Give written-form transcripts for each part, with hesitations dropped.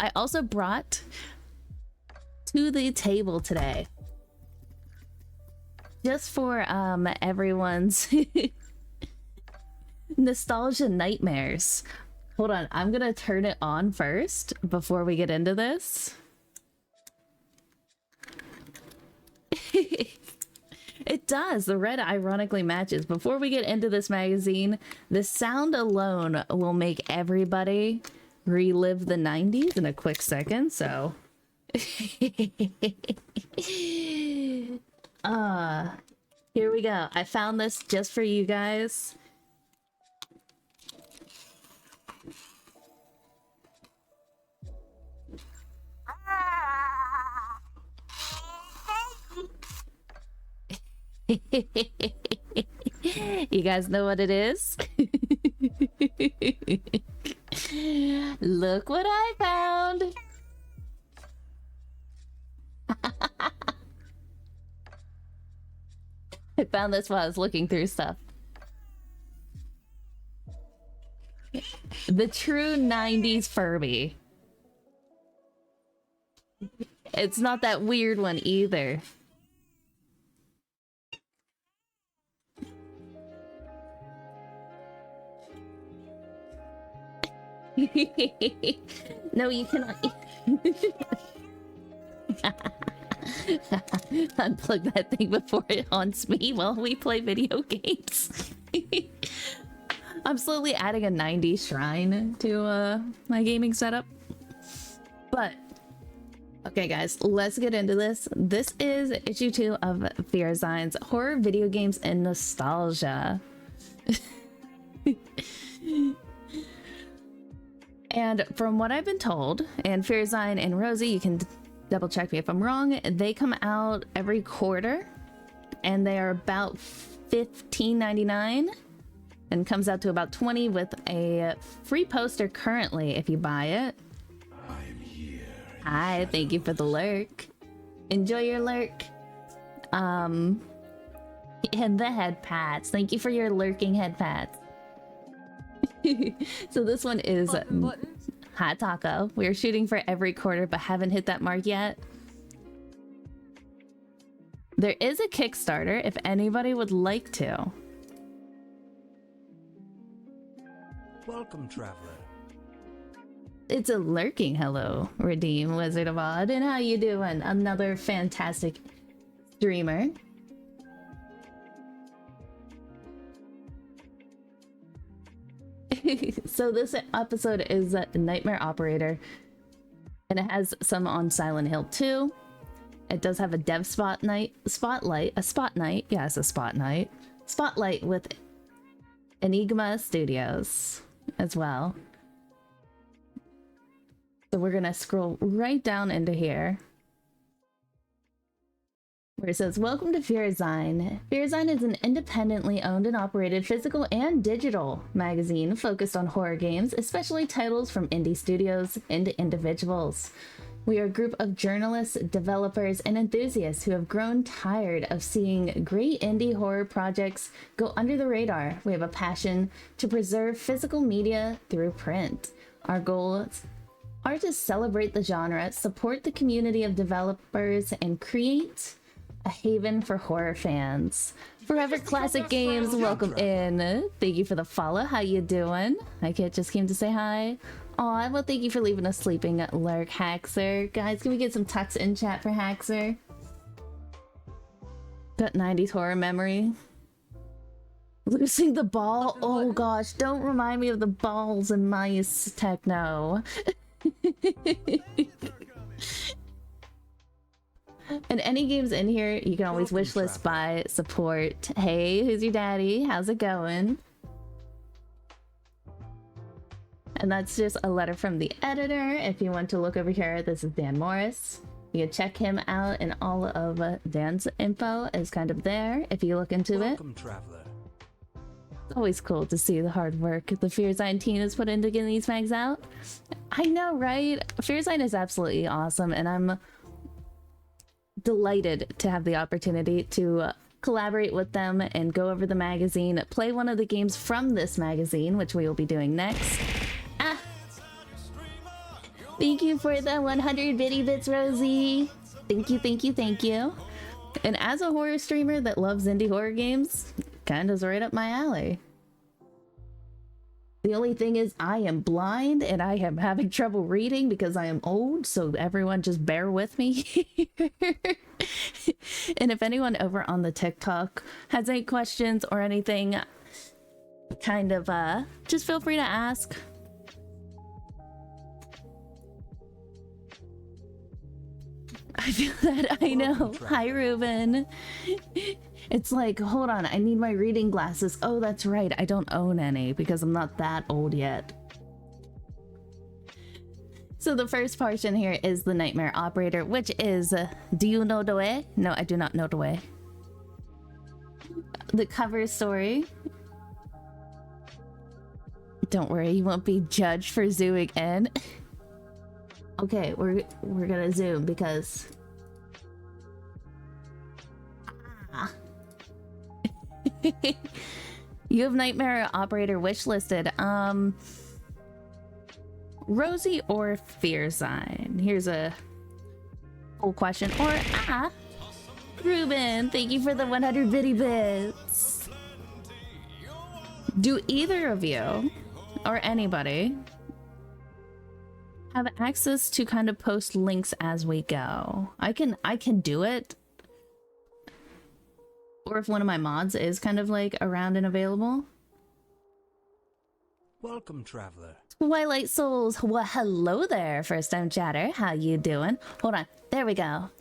I also brought to the table today, just for everyone's nostalgia nightmares. Hold on, I'm gonna turn it on first before we get into this. It does. The red ironically matches. Before we get into this magazine, the sound alone will make everybody relive the 90s in a quick second, so... Here we go. I found this just for you guys. You guys know what it is? Look what I found. I found this while I was looking through stuff. The true 90s Furby. It's not that weird one either. No, you cannot. Unplug that thing before it haunts me while we play video games. I'm slowly adding a 90s shrine to my gaming setup. But okay guys, let's get into this. This is issue 2 of Fearzine's Horror Video Games and Nostalgia. And from what I've been told, and Fearzine and Rosie, you can double check me if I'm wrong, they come out every quarter and they are about $15.99 and comes out to about $20 with a free poster currently if you buy it. I'm here. Hi, thank you for the lurk. Enjoy your lurk. And the head pats. Thank you for your lurking head pats. So this one is Hot Taco. We're shooting for every quarter but haven't hit that mark yet. There is a Kickstarter if anybody would like to. Welcome, traveler. It's a lurking hello, Redeem Wizard of Odd. And how you doing? Another fantastic streamer. So this episode is Nightmare Operator, and it has some on Silent Hill 2. It does have a dev spotlight with Enigma Studios as well. So we're gonna scroll right down into here, where it says, welcome to Fearzine. Fearzine is an independently owned and operated physical and digital magazine focused on horror games, especially titles from indie studios and individuals. We are a group of journalists, developers, and enthusiasts who have grown tired of seeing great indie horror projects go under the radar. We have a passion to preserve physical media through print. Our goals are to celebrate the genre, support the community of developers, and create a haven for horror fans. Forever Classic Games, welcome in. Thank you for the follow. How you doing? I just came to say hi. Aw, well, thank you for leaving a sleeping lurk, Haxer. Guys, can we get some tucks in chat for Haxer? Got 90s horror memory. Losing the ball? Oh gosh, don't remind me of the balls and mice techno. And any games in here, you can always wishlist, buy, support. Hey, who's your daddy? How's it going? And that's just a letter from the editor. If you want to look over here, this is Dan Morris. You can check him out, and all of Dan's info is kind of there if you look into Welcome, it. Traveler. It's always cool to see the hard work the Fearzine team has put into getting these mags out. I know, right? Fearzine is absolutely awesome, and I'm delighted to have the opportunity to collaborate with them and go over the magazine, play one of the games from this magazine, which we will be doing next. Thank you for the 100 bitty bits, Rosie. Thank you, thank you, thank you. And as a horror streamer that loves indie horror games, kinda's right up my alley. The only thing is I am blind and I am having trouble reading because I am old, so everyone just bear with me. And if anyone over on the TikTok has any questions or anything, kind of just feel free to ask. I feel that. I know. Hi, Ruben. It's like, hold on, I need my reading glasses. Oh, that's right, I don't own any because I'm not that old yet. So the first portion here is the Nightmare Operator, which is, do you know the way? No, I do not know the way. The cover story. Don't worry, you won't be judged for zooming in. Okay, we're gonna zoom because... You have Nightmare Operator wishlisted. Rosie or Fearzine? Here's a cool question. Or Ruben, thank you for the 100 bitty bits. Do either of you or anybody have access to kind of post links as we go? I can do it. Or if one of my mods is kind of like around and available. Welcome, traveler. Twilight Souls, well, hello there, first time chatter. How you doing? Hold on, there we go.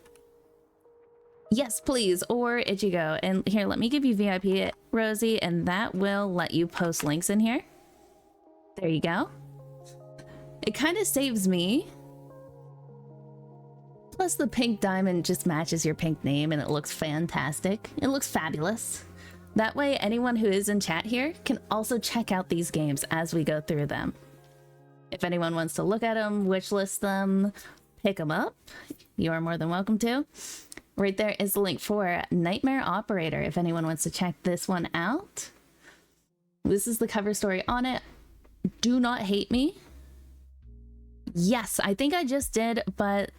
Yes, please, or Ichigo. And here, let me give you VIP, Rosie, and that will let you post links in here. There you go. It kind of saves me. Plus the pink diamond just matches your pink name and it looks fantastic. It looks fabulous. That way anyone who is in chat here can also check out these games as we go through them. If anyone wants to look at them, wishlist them, pick them up, you are more than welcome to. Right there is the link for Nightmare Operator if anyone wants to check this one out. This is the cover story on it. Do not hate me. Yes, I think I just did, but...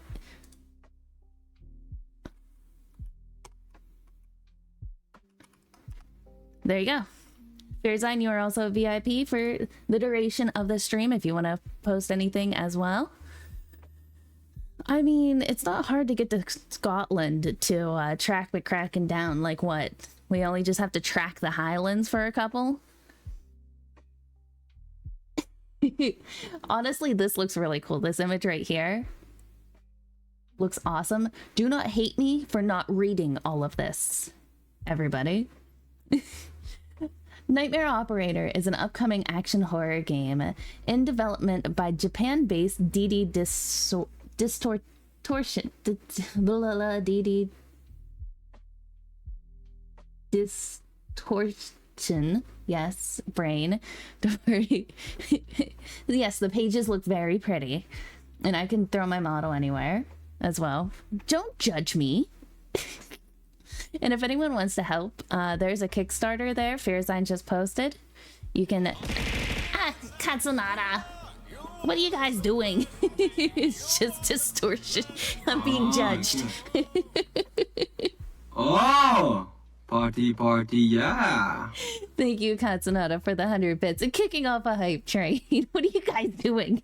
There you go. Fearzine, you are also a VIP for the duration of the stream if you want to post anything as well. I mean, it's not hard to get to Scotland to track the Kraken down. Like what? We only just have to track the Highlands for a couple? Honestly, this looks really cool. This image right here looks awesome. Do not hate me for not reading all of this, everybody. Nightmare Operator is an upcoming action horror game in development by Japan-based Distortion. Yes, brain. Don't worry. Yes, the pages look very pretty. And I can throw my model anywhere as well. Don't judge me. And if anyone wants to help, there's a Kickstarter there. Fearzine just posted. You can... Katsunada! What are you guys doing? It's just distortion. I'm being judged. Oh! Party, yeah! Thank you, Katsunada, for the 100 bits and kicking off a hype train. What are you guys doing?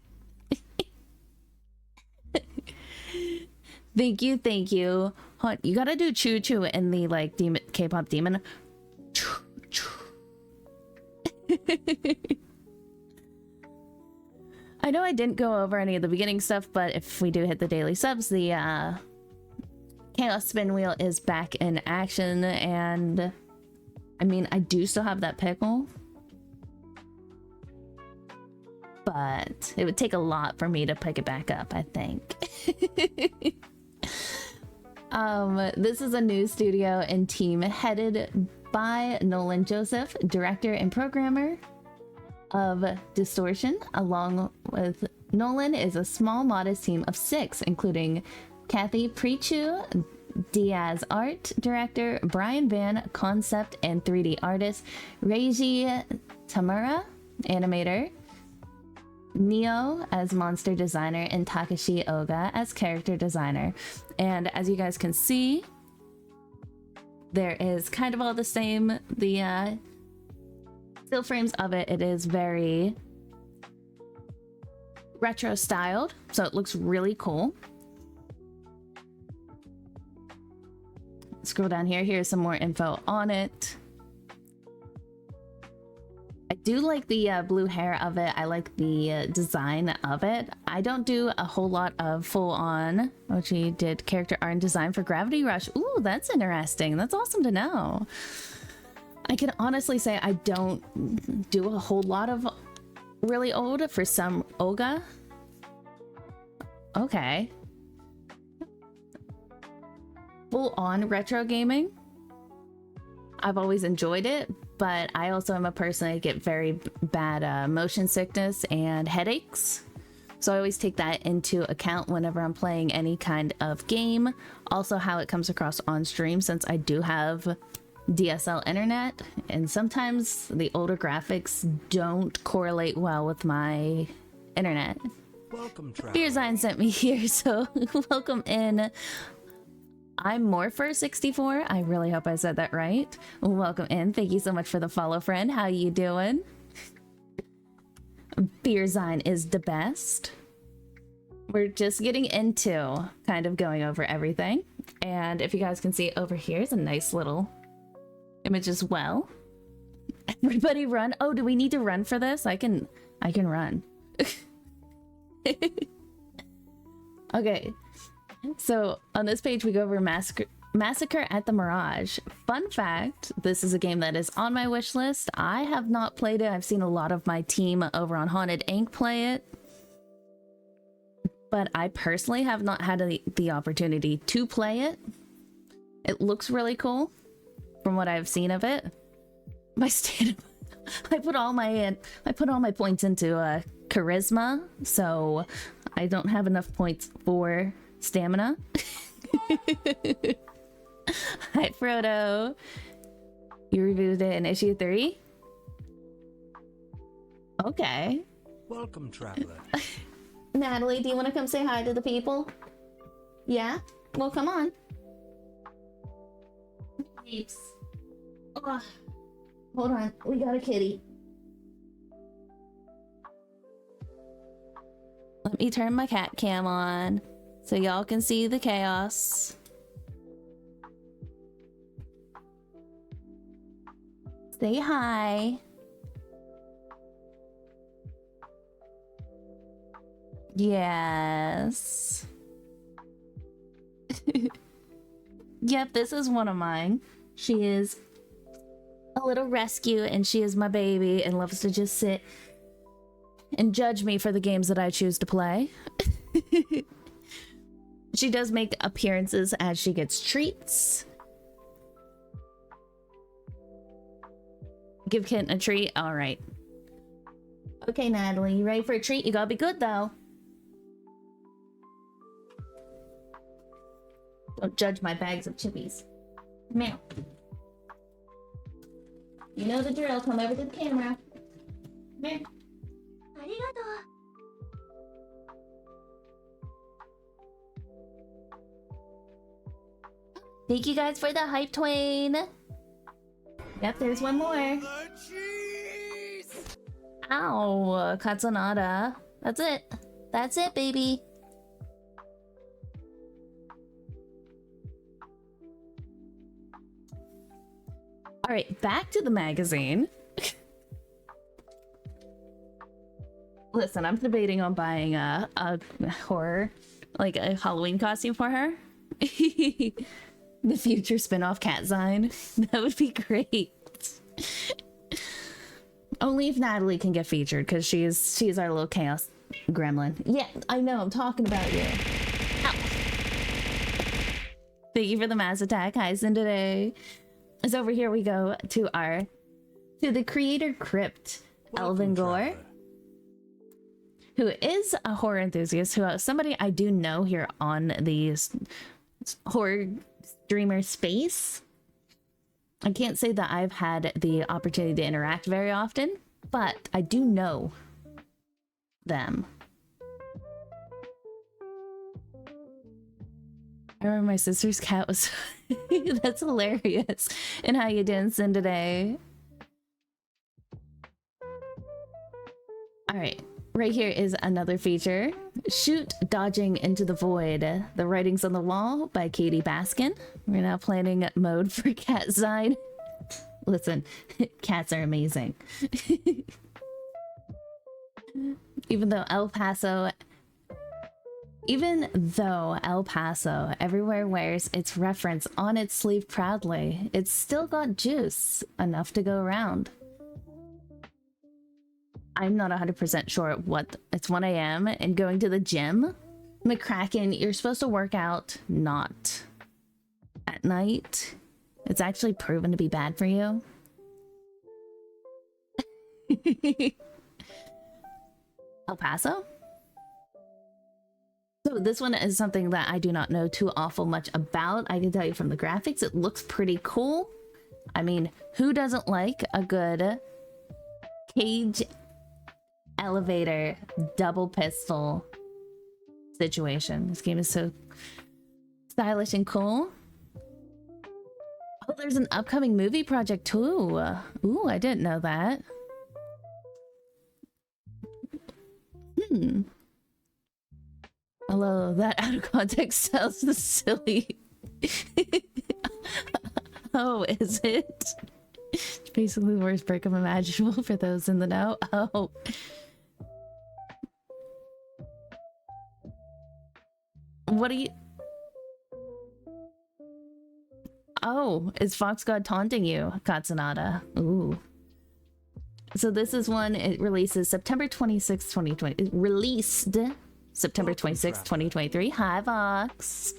Thank you, thank you. You gotta do choo choo in the like demon K-pop demon. Choo choo. I know I didn't go over any of the beginning stuff, but if we do hit the daily subs, the Chaos Spin Wheel is back in action, and I mean, I do still have that pickle, but it would take a lot for me to pick it back up, I think. This is a new studio and team headed by Nolan Joseph, director and programmer of Distortion. Along with Nolan is a small, modest team of 6, including Kathy Prechu, Diaz art director, Brian Van, concept and 3D artist, Reiji Tamura, animator, Neo as monster designer and Takashi Oga as character designer. And as you guys can see, there is kind of all the same. The still frames of it is very retro styled, so it looks really cool. Scroll down here. Here's some more info on it. I do like the blue hair of it. I like the design of it. I don't do a whole lot of full-on. Oh, she did character art and design for Gravity Rush. Ooh, that's interesting. That's awesome to know. I can honestly say I don't do a whole lot of really old for some Oga. Okay. Full-on retro gaming. I've always enjoyed it, but I also am a person that get very bad motion sickness and headaches. So I always take that into account whenever I'm playing any kind of game. Also how it comes across on stream, since I do have DSL internet, and sometimes the older graphics don't correlate well with my internet. Welcome, traveler. Fearzine sent me here, so welcome in. I'm Morpher64. I really hope I said that right. Welcome in. Thank you so much for the follow, friend. How you doing? Fearzine is the best. We're just getting into kind of going over everything. And if you guys can see over here is a nice little image as well. Everybody run. Oh, do we need to run for this? I can run. Okay. So on this page, we go over Massacre at the Mirage. Fun fact, this is a game that is on my wish list. I have not played it. I've seen a lot of my team over on Haunted Inc. play it. But I personally have not had the opportunity to play it. It looks really cool from what I've seen of it. My stand I put all my points into charisma, so I don't have enough points for stamina. Hi Frodo. You reviewed it in issue 3? Okay. Welcome, traveler. Natalie, do you want to come say hi to the people? Yeah? Well, come on. Peeps. Oh, hold on. We got a kitty. Let me turn my cat cam on so y'all can see the chaos. Say hi. Yes. Yep, this is one of mine. She is a little rescue and she is my baby and loves to just sit and judge me for the games that I choose to play. She does make appearances as she gets treats. Give Kitten a treat? Alright. Okay, Natalie, you ready for a treat? You gotta be good, though. Don't judge my bags of chippies. Come here. You know the drill. Come over to the camera. Come here. Thank you guys for the hype, Twain. Yep, there's one more. Ow, Katsunada. That's it. That's it, baby. All right, back to the magazine. Listen, I'm debating on buying a horror, like a Halloween costume for her. The future spin-off Fearzine. That would be great. Only if Natalie can get featured, because she's our little chaos gremlin. Yeah, I know, I'm talking about you. Ow. Thank you for the mass attack, Heisen, today. So over here we go to the creator Crypt, Elvin Gore, who is a horror enthusiast, who somebody I do know here on the horror streamer space. I can't say that I've had the opportunity to interact very often, but I do know them. I remember my sister's cat was that's hilarious. And how you dancing today? All right, right here is another feature. Shoot Dodging into the Void. The Writings on the Wall by Katie Baskin. We're now planning mode for Fearzine. Listen, cats are amazing. Even though El Paso everywhere wears its reference on its sleeve proudly, it's still got juice enough to go around. I'm not 100% sure what. It's 1 a.m. and going to the gym. McCracken, you're supposed to work out not at night. It's actually proven to be bad for you. El Paso? So this one is something that I do not know too awful much about. I can tell you from the graphics, it looks pretty cool. I mean, who doesn't like a good cage elevator double pistol situation? This game is so stylish and cool. Oh, there's an upcoming movie project too. Ooh, I didn't know that. Although that out of context sounds silly. Oh, is it? It's basically the worst breakup imaginable for those in the know. Oh. What are you... Oh, is Fox God taunting you, Katsunada? Ooh. So this is one, it releases September 26th, 2020. It released September 26th, 2023. Hi, Vox.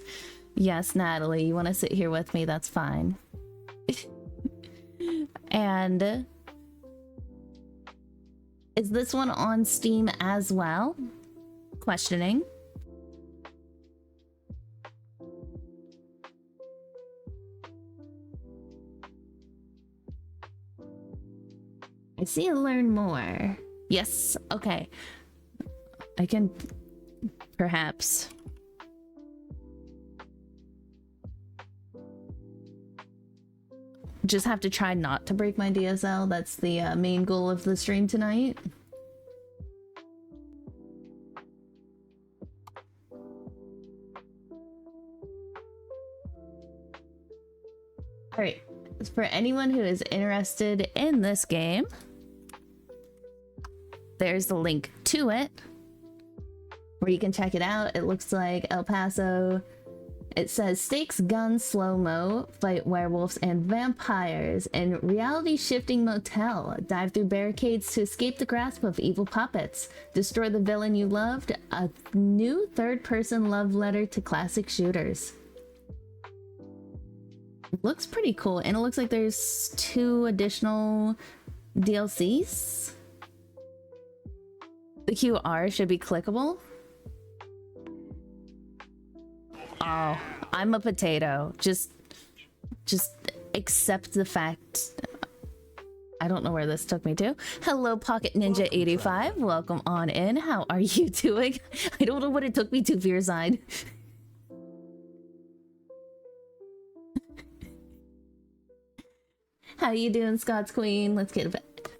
Yes, Natalie, you want to sit here with me? That's fine. And is this one on Steam as well? Questioning. I see and learn more. Yes, okay. I can perhaps. Just have to try not to break my DSL. That's the main goal of the stream tonight. All right. For anyone who is interested in this game, there's the link to it where you can check it out. It looks like El Paso. It says stakes, guns, slow-mo, fight werewolves and vampires in reality-shifting motel. Dive through barricades to escape the grasp of evil puppets. Destroy the villain you loved. A new third-person love letter to classic shooters. Looks pretty cool, and it looks like there's 2 additional DLCs. The QR should be clickable. Oh, I'm a potato. Just accept the fact. I don't know where this took me to. Hello, Pocket Ninja 85. Welcome on in. How are you doing? I don't know what it took me to, Fearzine. How you doing, Scott's Queen? Let's get a bit.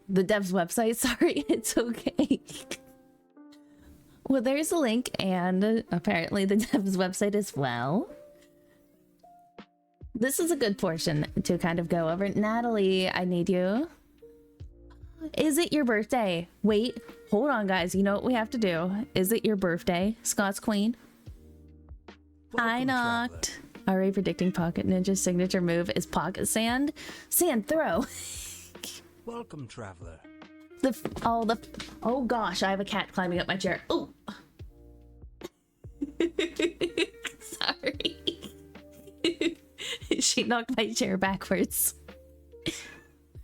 The dev's website. Sorry, it's okay. Well, there's a link, and apparently the dev's website as well. This is a good portion to kind of go over. Natalie, I need you. Is it your birthday? Wait, hold on, guys. You know what we have to do? Is it your birthday, Scott's Queen? I knocked. Already predicting Pocket Ninja's signature move is pocket sand. Sand throw. Welcome, traveler. Oh gosh, I have a cat climbing up my chair. Oh. Sorry. She knocked my chair backwards.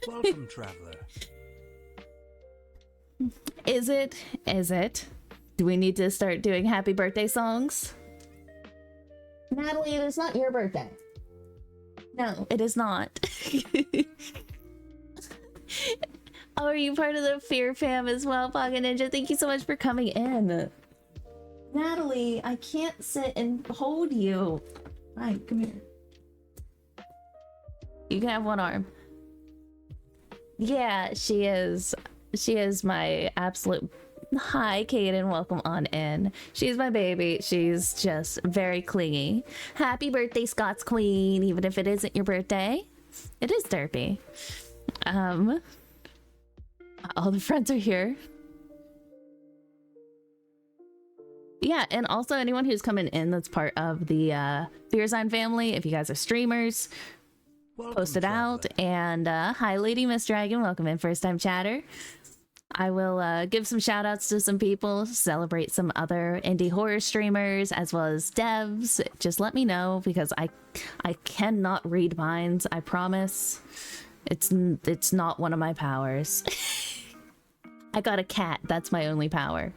Welcome, traveler. Is it? Do we need to start doing happy birthday songs? Natalie, it is not your birthday. No, it is not. Oh, are you part of the Fear fam as well, Pocket Ninja? Thank you so much for coming in. Natalie, I can't sit and hold you. Hi, come here. You can have one arm. Yeah, she is. She is my absolute... Hi, Kaden. Welcome on in. She's my baby. She's just very clingy. Happy birthday, Scott's Queen, even if it isn't your birthday. It is derpy. All the friends are here. Yeah, and also anyone who's coming in that's part of the Fearzine family, if you guys are streamers, post it out. And hi, Lady Miss Dragon. Welcome in, first time chatter. I will give some shout outs to some people, celebrate some other indie horror streamers as well as devs. Just let me know because I cannot read minds, I promise. It's not one of my powers. I got a cat, that's my only power.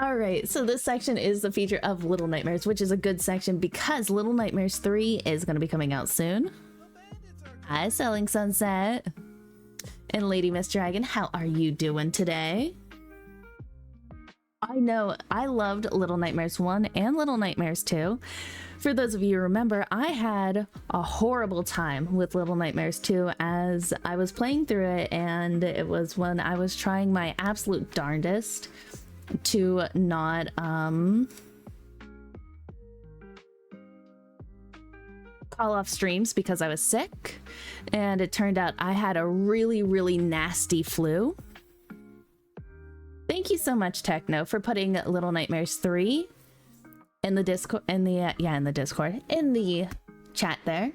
Alright, so this section is the feature of Little Nightmares, which is a good section because Little Nightmares 3 is going to be coming out soon. Hi, Selling Sunset. And Lady Miss Dragon, how are you doing today? I know, I loved Little Nightmares 1 and Little Nightmares 2. For those of you who remember, I had a horrible time with Little Nightmares 2 as I was playing through it, and it was when I was trying my absolute darndest to not, call off streams because I was sick, and it turned out I had a really, really nasty flu. Thank you so much, Techno, for putting Little Nightmares 3 in the Discord, in the chat there.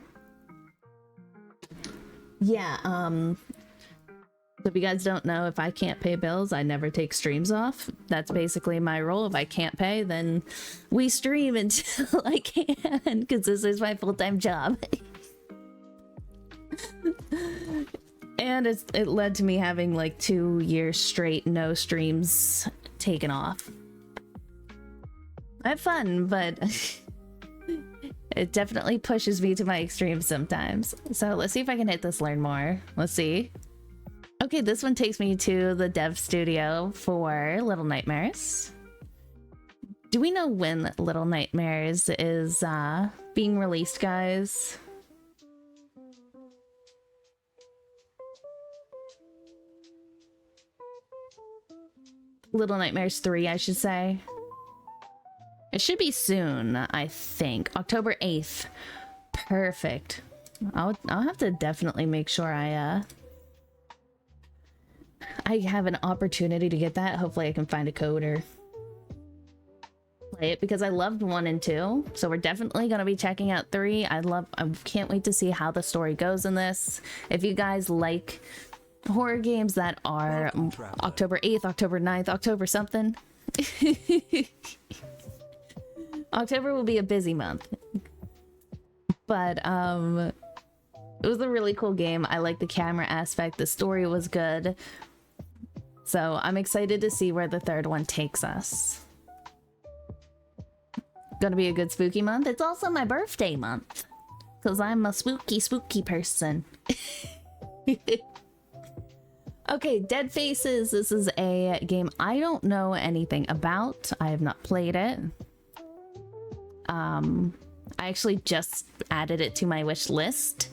Yeah, so if you guys don't know, if I can't pay bills, I never take streams off. That's basically my role. If I can't pay, then we stream until I can, because this is my full-time job. And it led to me having like 2 years straight no streams taken off. I have fun, but it definitely pushes me to my extremes sometimes. So let's see if I can hit this learn more. Let's see. Okay, this one takes me to the dev studio for Little Nightmares. Do we know when Little Nightmares is being released, guys? Little Nightmares 3, I should say. It should be soon, I think. October 8th. Perfect. I'll have to definitely make sure I have an opportunity to get that. Hopefully I can find a code or play it because I loved 1 and 2. So we're definitely going to be checking out 3. I can't wait to see how the story goes in this. If you guys like horror games that are October 8th, October 9th, October something. October will be a busy month. But it was a really cool game. I like the camera aspect. The story was good. So I'm excited to see where the third one takes us. Gonna be a good spooky month. It's also my birthday month. Because I'm a spooky person. Okay, Dead Faces. This is a game I don't know anything about. I have not played it. I actually just added it to my wish list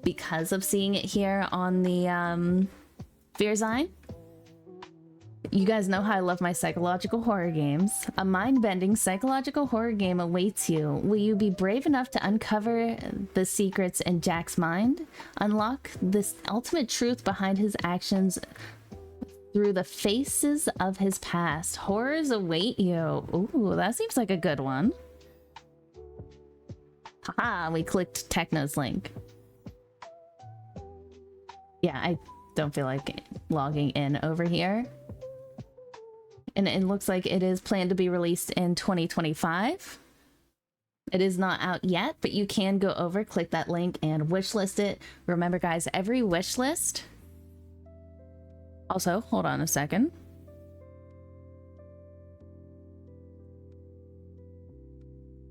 because of seeing it here on the Fearzine. You guys know how I love my psychological horror games. A mind-bending psychological horror game awaits you. Will you be brave enough to uncover the secrets in Jack's mind? Unlock this ultimate truth behind his actions through the faces of his past. Horrors await you. Ooh, that seems like a good one. Haha, we clicked Techno's link. Yeah, I don't feel like logging in over here. And it looks like it is planned to be released in 2025. It is not out yet, but you can go over, click that link, and wishlist it. Remember, guys, every wishlist... Also, hold on a second.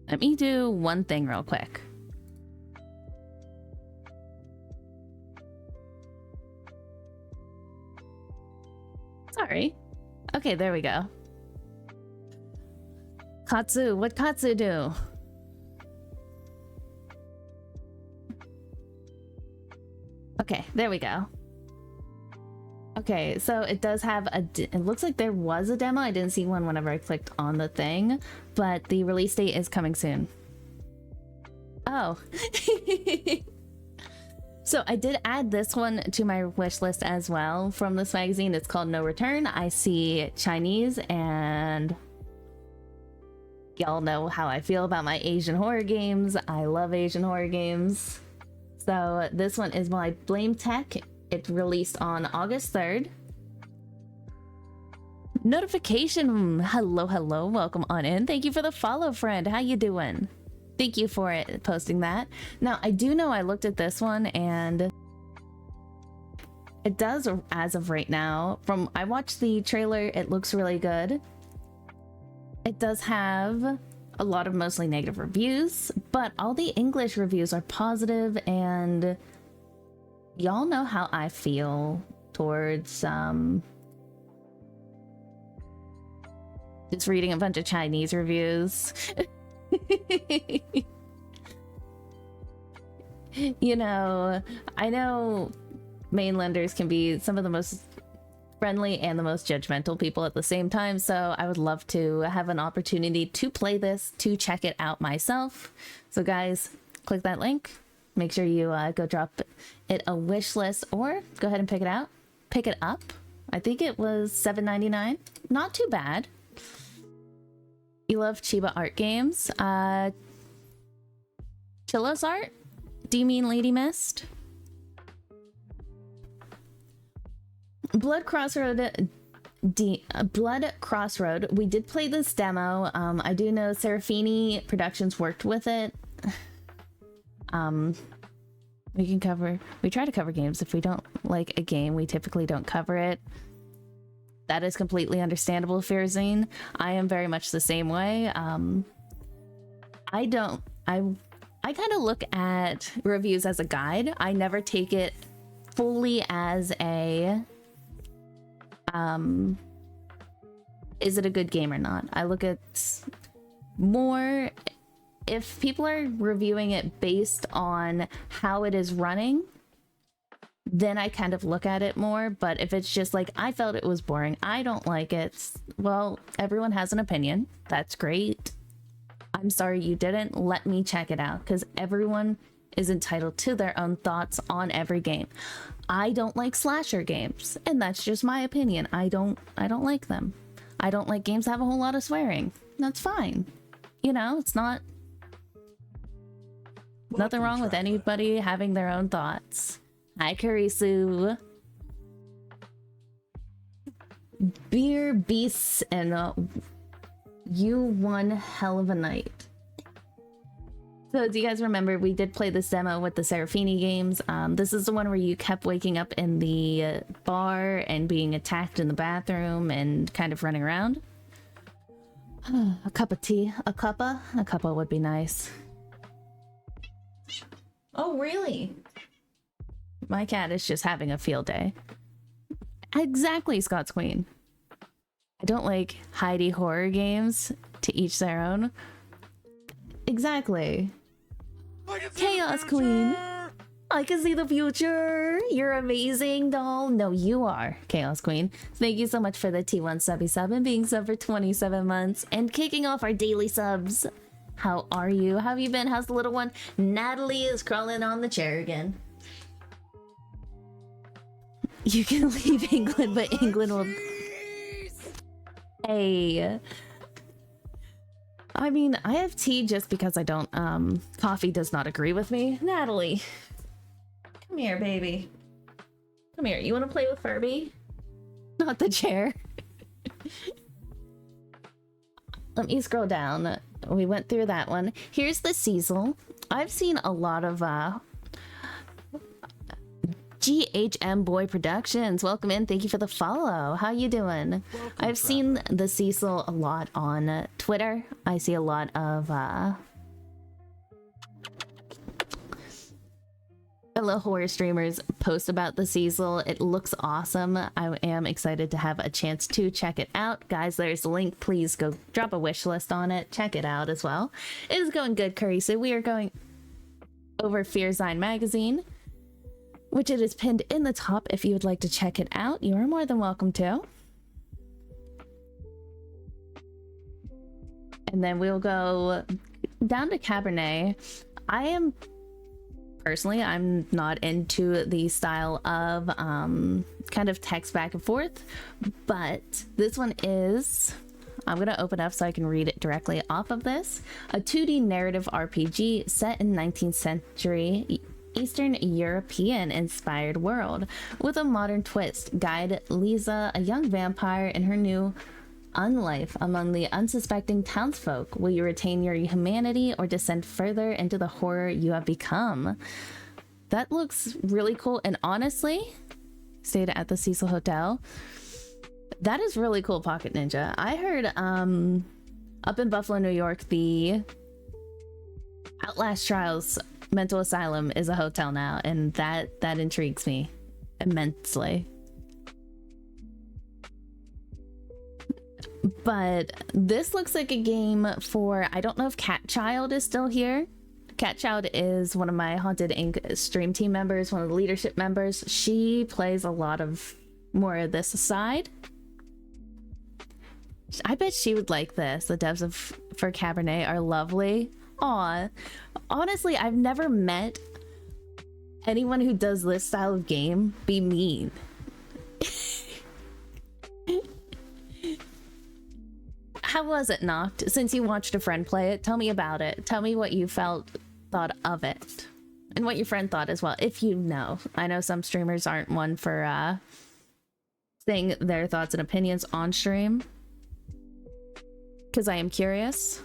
Let me do one thing real quick. Sorry. Okay, there we go. Katsu, what Katsu do? Okay, there we go. Okay, so it does have it looks like there was a demo. I didn't see one whenever I clicked on the thing, but the release date is coming soon. Oh. So I did add this one to my wish list as well from this magazine. It's called No Return. I see Chinese, and y'all know how I feel about my Asian horror games. I love Asian horror games. So this one is by Blame Tech. It released on August 3rd. Notification. Hello, hello. Welcome on in. Thank you for the follow, friend. How you doing? Thank you for posting that. Now, I do know I looked at this one, and it does, as of right now, I watched the trailer, it looks really good. It does have a lot of mostly negative reviews, but all the English reviews are positive, and y'all know how I feel towards just reading a bunch of Chinese reviews. You know, I know mainlanders can be some of the most friendly and the most judgmental people at the same time, so I would love to have an opportunity to play this, to check it out myself. So guys, click that link, make sure you go drop it a wish list, or go ahead and pick it up. I think it was $7.99. Not too bad. You love Chiba art games. Chilla's art? Do you mean Lady Mist? Blood Crossroad. Blood Crossroad. We did play this demo. I do know Serafini Productions worked with it. We try to cover games. If we don't like a game, we typically don't cover it. That is completely understandable, Fearzine. I am very much the same way. I kind of look at reviews as a guide. I never take it fully as a is it a good game or not? I look at more if people are reviewing it based on how it is running, then I kind of look at it more. But if it's just like, I felt it was boring, I don't like it, well, everyone has an opinion. That's great. I'm sorry you didn't. Let me check it out, because everyone is entitled to their own thoughts on every game. I don't like slasher games, and that's just my opinion. I don't like them. I don't like games that have a whole lot of swearing. That's fine. You know, it's not nothing wrong with anybody having their own thoughts. Hi, Karisu. Beer Beasts, and you one hell of a night. So do you guys remember we did play this demo with the Serafini games? This is the one where you kept waking up in the bar and being attacked in the bathroom and kind of running around. A cup of tea. A cuppa would be nice. Oh, really? My cat is just having a field day. Exactly, Scott's Queen. I don't like hidey horror games, to each their own. Exactly. Chaos Queen. I can see the future. You're amazing, doll. No, you are, Chaos Queen. Thank you so much for the T1 subby sub and being sub for 27 months and kicking off our daily subs. How are you? How have you been? How's the little one? Natalie is crawling on the chair again. You can leave England, but England will... Hey. I mean, I have tea just because I don't, coffee does not agree with me. Natalie. Come here, baby. Come here. You want to play with Furby? Not the chair. Let me scroll down. We went through that one. Here's the Cecil. I've seen a lot of, GHM Boy Productions. Welcome in. Thank you for the follow. How you doing? I've seen the Cecil a lot on Twitter. I see a lot of fellow horror streamers post about the Cecil. It looks awesome. I am excited to have a chance to check it out. Guys, there's a link. Please go drop a wish list on it. Check it out as well. It is going good, Carissa. We are going over Fearzine Magazine, which it is pinned in the top. If you would like to check it out, you are more than welcome to. And then we'll go down to Cabernet. I'm not into the style of kind of text back and forth, but this one is, I'm gonna open up so I can read it directly off of this. A 2D narrative RPG set in 19th century Eastern European inspired world with a modern twist. Guide Lisa, a young vampire, in her new unlife among the unsuspecting townsfolk. Will you retain your humanity or descend further into the horror you have become? That looks really cool, and honestly, stayed at the Cecil Hotel. That is really cool, Pocket Ninja. I heard up in Buffalo, New York, the Outlast Trials Mental Asylum is a hotel now, and that intrigues me immensely. But this looks like a game for, I don't know if Cat Child is still here. Cat Child is one of my Haunted Inc. stream team members, one of the leadership members. She plays a lot of more of this side. I bet she would like this. The devs for Cabernet are lovely. Aw, honestly, I've never met anyone who does this style of game be mean. How was it, Noct? Since you watched a friend play it, tell me about it. Tell me what you thought of it. And what your friend thought as well, if you know. I know some streamers aren't one for saying their thoughts and opinions on stream, because I am curious.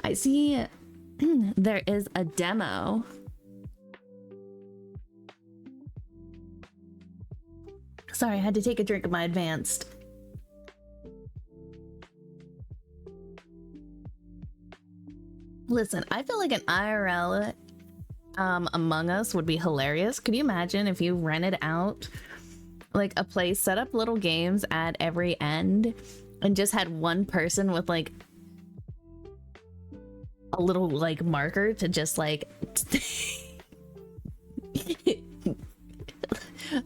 I see there is a demo. Sorry, I had to take a drink of my advanced. Listen, I feel like an IRL Among Us would be hilarious. Could you imagine if you rented out like a place, set up little games at every end, and just had one person with like a little like marker to just like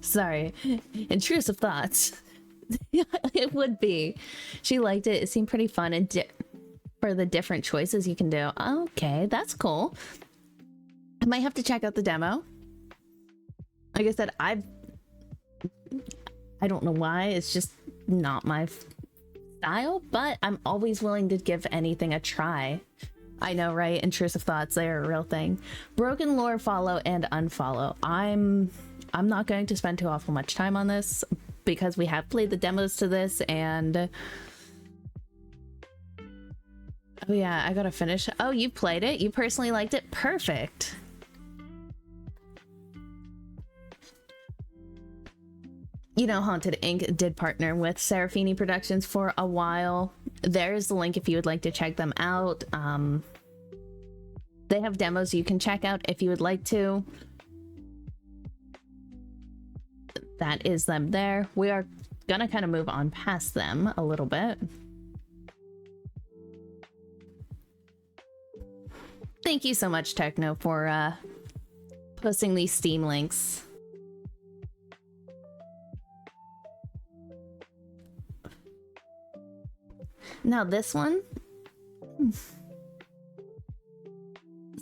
sorry, intrusive thoughts. It would be. She liked it. It seemed pretty fun, and for the different choices you can do. Okay, that's cool. I might have to check out the demo. Like I said, I don't know why. It's just not my style, but I'm always willing to give anything a try. I know, right? Intrusive thoughts, they are a real thing. Broken lore, follow and unfollow. I'm not going to spend too awful much time on this because we have played the demos to this, and oh yeah, I gotta finish. Oh, you played it? You personally liked it? Perfect. You know, Haunted Inc. did partner with Serafini Productions for a while. There's the link if you would like to check them out. They have demos you can check out if you would like to. That is them there. We are gonna kind of move on past them a little bit. Thank you so much, Techno, for posting these Steam links. Now this one,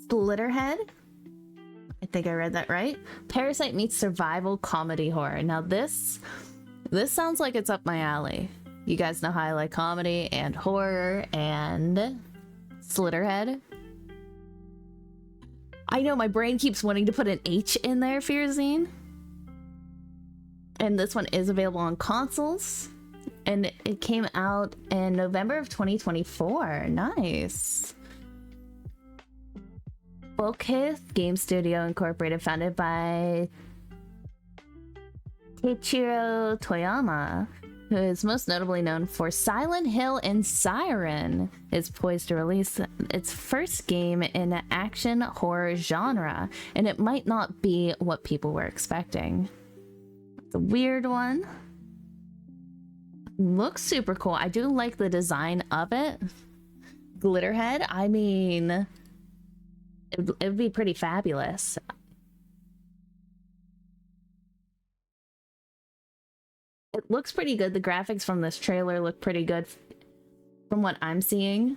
Slitterhead. I think I read that right. Parasite meets survival comedy horror. Now this sounds like it's up my alley. You guys know how I like comedy and horror and Slitterhead. I know my brain keeps wanting to put an H in there, Fearzine. And this one is available on consoles. And it came out in November of 2024. Nice. Volkith Game Studio Incorporated, founded by Teichiro Toyama. who is most notably known for Silent Hill and Siren, is poised to release its first game in the action horror genre, and it might not be what people were expecting. It's a weird one. Looks super cool. I do like the design of it. Glitterhead, I mean, it'd be pretty fabulous. It looks pretty good. The graphics from this trailer look pretty good from what I'm seeing.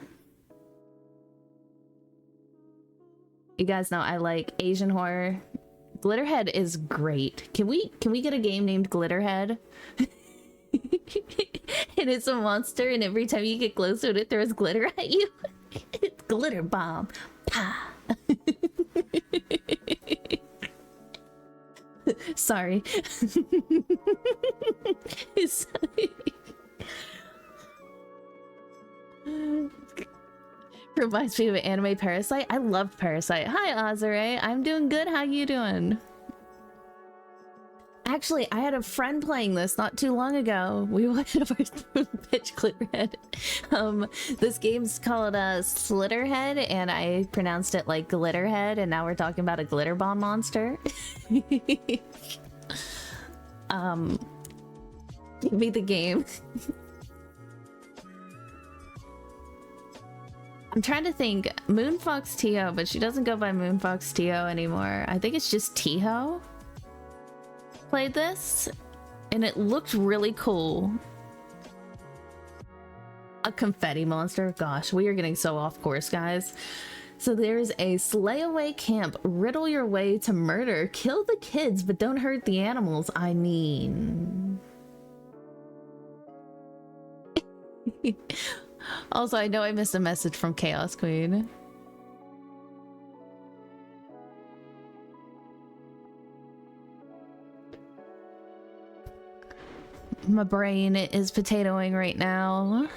You guys know I like Asian horror. Glitterhead is great. Can we get a game named Glitterhead? And it's a monster, and every time you get close to it, it throws glitter at you. It's glitter bomb. Pa. Sorry. Reminds me of an anime Parasite. I loved Parasite. Hi, Azure. I'm doing good. How you doing? Actually, I had a friend playing this not too long ago. We went over to pitch Glitterhead. This game's called Slitterhead, and I pronounced it like Glitterhead, and now we're talking about a glitter bomb monster. Give me the game. I'm trying to think. Moonfox Tio, but she doesn't go by Moonfox Tio anymore. I think it's just Tiho. Played this, and it looked really cool. A confetti monster. Gosh, we are getting so off course, guys. So there's a slay away camp. Riddle your way to murder. Kill the kids, but don't hurt the animals. I mean... Also, I know I missed a message from Chaos Queen. My brain is potatoing right now.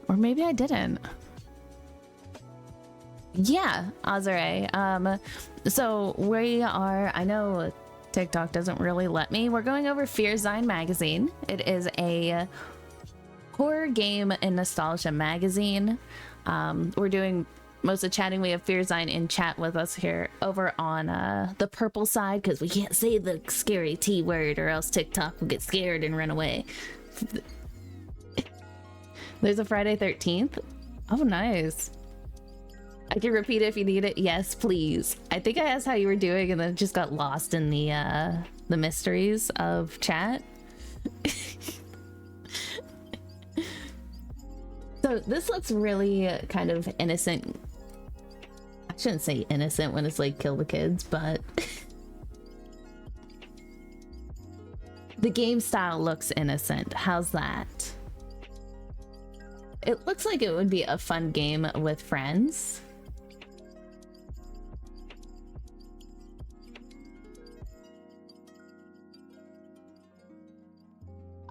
Or maybe I didn't. Yeah, Azure. So we are, I know TikTok doesn't really let me. We're going over Fearzine Magazine. It is a horror game and nostalgia magazine. We're doing most of the chatting. We have Fearzine in chat with us here over on the purple side, because we can't say the scary T word or else TikTok will get scared and run away. There's a Friday 13th. Oh, nice. I can repeat it if you need it. Yes, please. I think I asked how you were doing and then just got lost in the mysteries of chat. So this looks really kind of innocent. I shouldn't say innocent when it's like kill the kids, but the game style looks innocent. How's that? It looks like it would be a fun game with friends.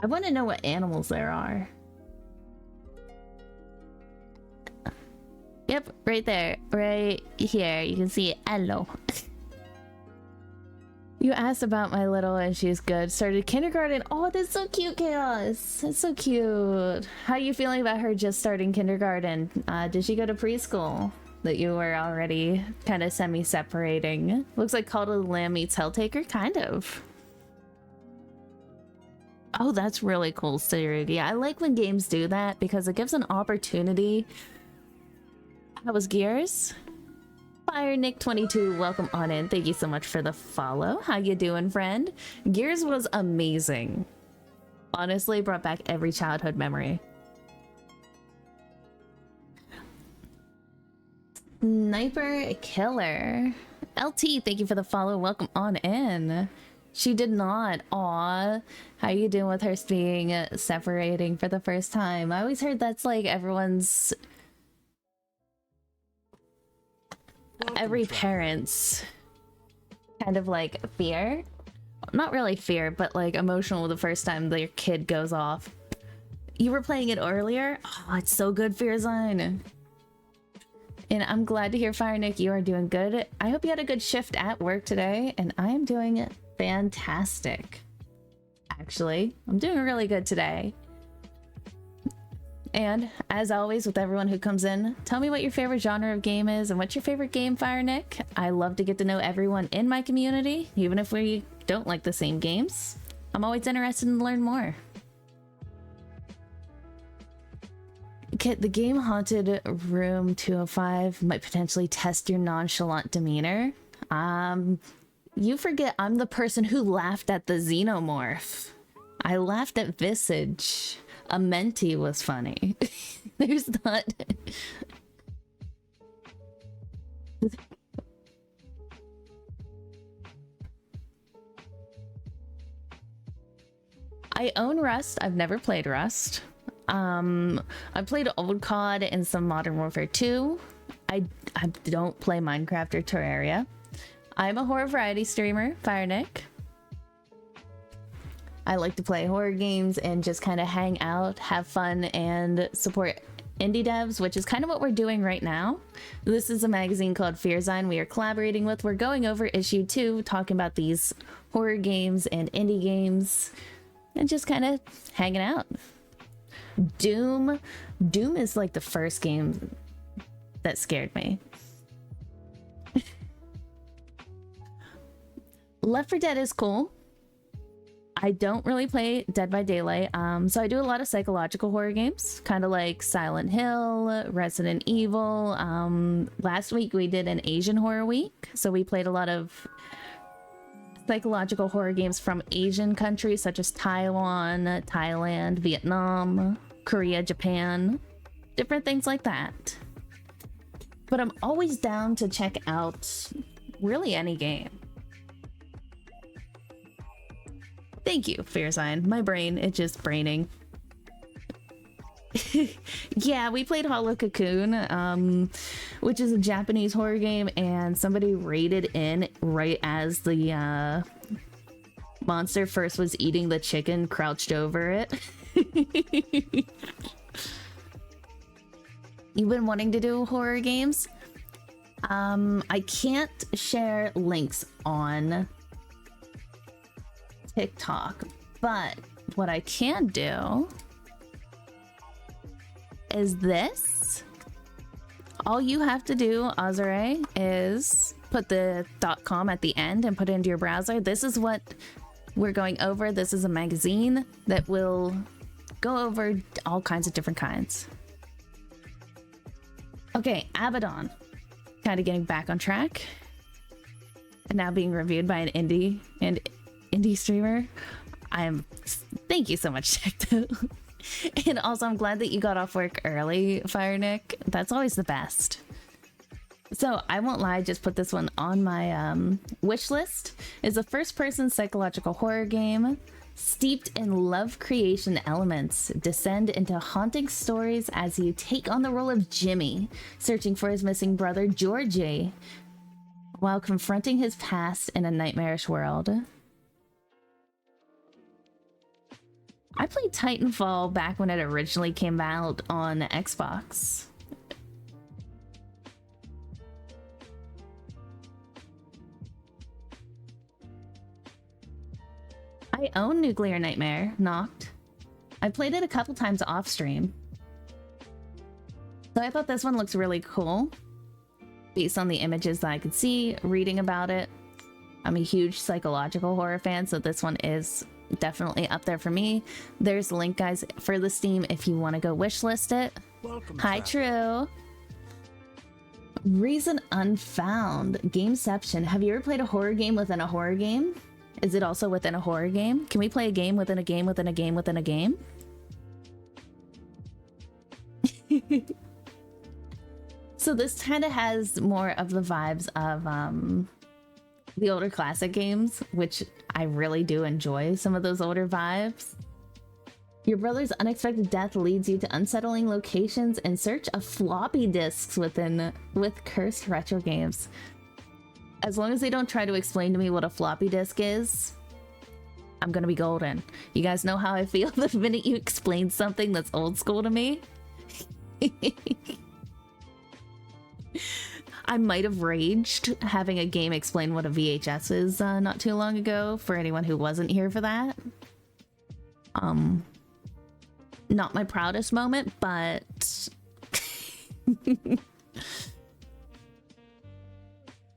I want to know what animals there are. Yep, right there. Right here. You can see it. Hello. You asked about my little and she's good. Started kindergarten. Oh, that's so cute, Chaos. That's so cute. How are you feeling about her just starting kindergarten? Did she go to preschool? That you were already kind of semi-separating. Looks like Call to the Lamb meets Helltaker. Kind of. Oh, that's really cool, Steerud. Yeah, I like when games do that because it gives an opportunity. That was Gears. Fire Nick 22, welcome on in. Thank you so much for the follow. How you doing, friend? Gears was amazing. Honestly, brought back every childhood memory. Sniper Killer. LT, thank you for the follow. Welcome on in. She did not. Aw. How you doing with her being separating for the first time? I always heard that's like everyone's... every parent's kind of like fear. Not really fear, but like emotional the first time their kid goes off. You were playing it earlier? Oh, it's so good, Fearzine. And I'm glad to hear, Fire Nick, you are doing good. I hope you had a good shift at work today, and I am doing fantastic. actually. I'm doing really good today. And as always, with everyone who comes in, tell me what your favorite genre of game is and what's your favorite game, Fire Nick. I love to get to know everyone in my community, even if we don't like the same games. I'm always interested in learn more. Kit, the game Haunted Room 205 might potentially test your nonchalant demeanor. You forget I'm the person who laughed at the xenomorph. I laughed at Visage. A Menti was funny. There's not... I own Rust. I've never played Rust. I played old COD and some Modern Warfare 2. I don't play Minecraft or Terraria. I'm a horror variety streamer, Fire Nick. I like to play horror games and just kind of hang out, have fun, and support indie devs, which is kind of what we're doing right now. This is a magazine called Fearzine we are collaborating with. We're going over issue 2, talking about these horror games and indie games, and just kind of hanging out. Doom is like the first game that scared me. Left 4 Dead is cool. I don't really play Dead by Daylight, so I do a lot of psychological horror games, kind of like Silent Hill, Resident Evil. Last week we did an Asian horror week, so we played a lot of psychological horror games from Asian countries such as Taiwan, Thailand, Vietnam, Korea, Japan, different things like that. But I'm always down to check out really any game. Thank you, Fearzine. My brain, it's just braining. Yeah, we played Hollow Cocoon, which is a Japanese horror game, and somebody raided in right as the monster first was eating the chicken, crouched over it. You've been wanting to do horror games? I can't share links on TikTok, but what I can do is this. All you have to do, Azure, is put the .com at the end and put it into your browser. This is what we're going over. This is a magazine that will go over all kinds of different kinds. Okay, Abaddon. Kind of getting back on track. And now being reviewed by an indie streamer. Thank you so much, Tecto. And also I'm glad that you got off work early, Fire Nick. That's always the best. So I won't lie, just put this one on my wish list. It's a first-person psychological horror game steeped in love creation elements. Descend into haunting stories as you take on the role of Jimmy, searching for his missing brother Georgie while confronting his past in a nightmarish world. I played Titanfall back when it originally came out on Xbox. I own Nuclear Nightmare, Knocked. I played it a couple times off stream. So I thought this one looks really cool, based on the images that I could see, reading about it. I'm a huge psychological horror fan, so this one is definitely up there for me. There's a link, guys, for the Steam if you want to go wishlist it. Welcome, Hi, traveler. True. Reason Unfound. Gameception. Have you ever played a horror game within a horror game? Is it also within a horror game? Can we play a game within a game within a game within a game? So this kind of has more of the vibes of the older classic games, which I really do enjoy some of those older vibes. Your brother's unexpected death leads you to unsettling locations in search of floppy disks with cursed retro games. As long as they don't try to explain to me what a floppy disk is, I'm gonna be golden. You guys know how I feel the minute you explain something that's old school to me? I might have raged having a game explain what a VHS is not too long ago, for anyone who wasn't here for that. Not my proudest moment, but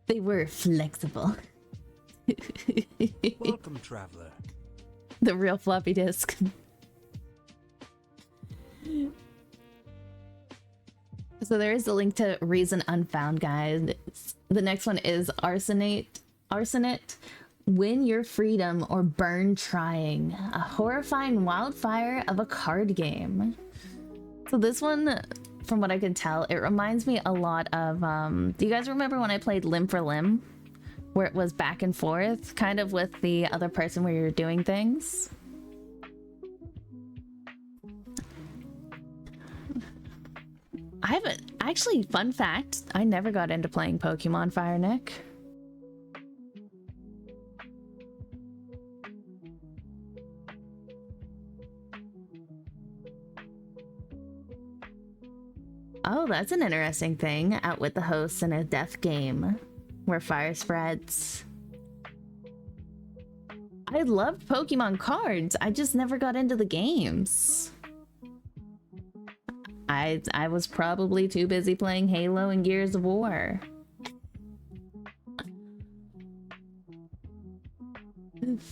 they were flexible. Welcome, traveler. The real floppy disk. So there is a link to Reason Unfound, guys. The next one is Arsenate. Win your freedom or burn trying. A horrifying wildfire of a card game. So this one, from what I can tell, it reminds me a lot of, do you guys remember when I played Limb for Limb? Where it was back and forth, kind of with the other person where you're doing things? I haven't, actually, fun fact, I never got into playing Pokemon Fire, Nick. Oh, that's an interesting thing. Outwit the hosts in a death game where fire spreads. I loved Pokemon cards. I just never got into the games. I was probably too busy playing Halo and Gears of War.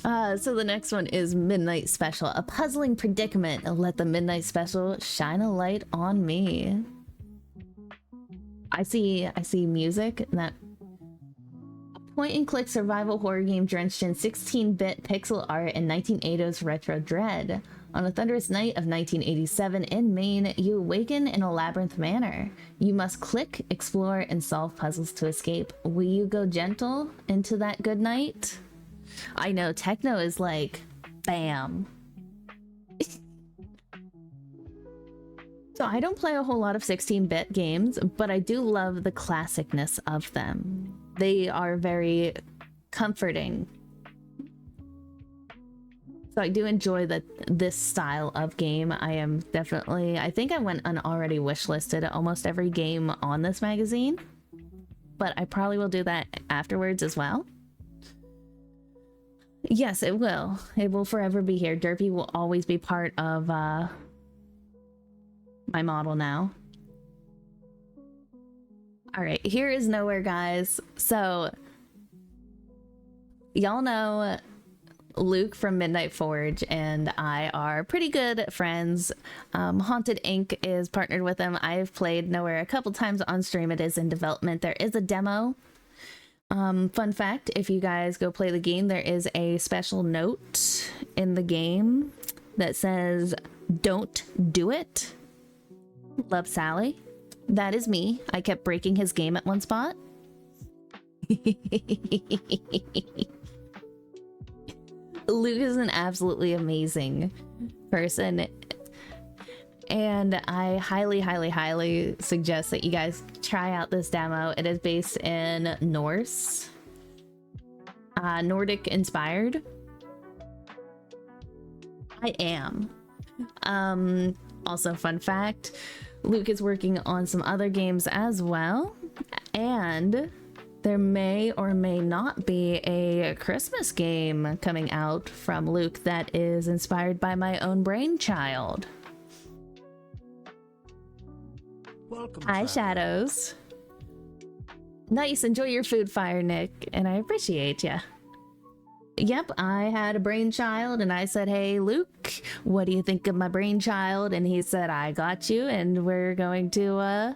So the next one is Midnight Special. A puzzling predicament. Let the Midnight Special shine a light on me. I see music and that point-and-click survival horror game drenched in 16-bit pixel art and 1980s retro dread. On a thunderous night of 1987 in Maine, you awaken in a labyrinth manor. You must click, explore, and solve puzzles to escape. Will you go gentle into that good night? I know, techno is like, bam. So I don't play a whole lot of 16-bit games, but I do love the classicness of them. They are very comforting. So I do enjoy this style of game. I think I went and already wishlisted almost every game on this magazine, but I probably will do that afterwards as well. Yes, it will. It will forever be here. Derpy will always be part of my model now. All right, here is Nowhere, guys. So y'all know Luke from Midnight Forge and I are pretty good friends. Haunted Inc. is partnered with them. I've played Nowhere a couple times on stream. It is in development. There is a demo. Fun fact, if you guys go play the game, there is a special note in the game that says, "Don't do it. Love, Sally." That is me. I kept breaking his game at one spot. Luke is an absolutely amazing person, and I highly, highly, highly suggest that you guys try out this demo. It is based in Norse, Nordic inspired. I am. Also, fun fact, Luke is working on some other games as well, and there may or may not be a Christmas game coming out from Luke that is inspired by my own brainchild. Welcome, Hi, traveler. Shadows. Nice, enjoy your food, Fire Nick, and I appreciate ya. Yep, I had a brainchild and I said, "Hey, Luke, what do you think of my brainchild?" And he said, "I got you, and we're going to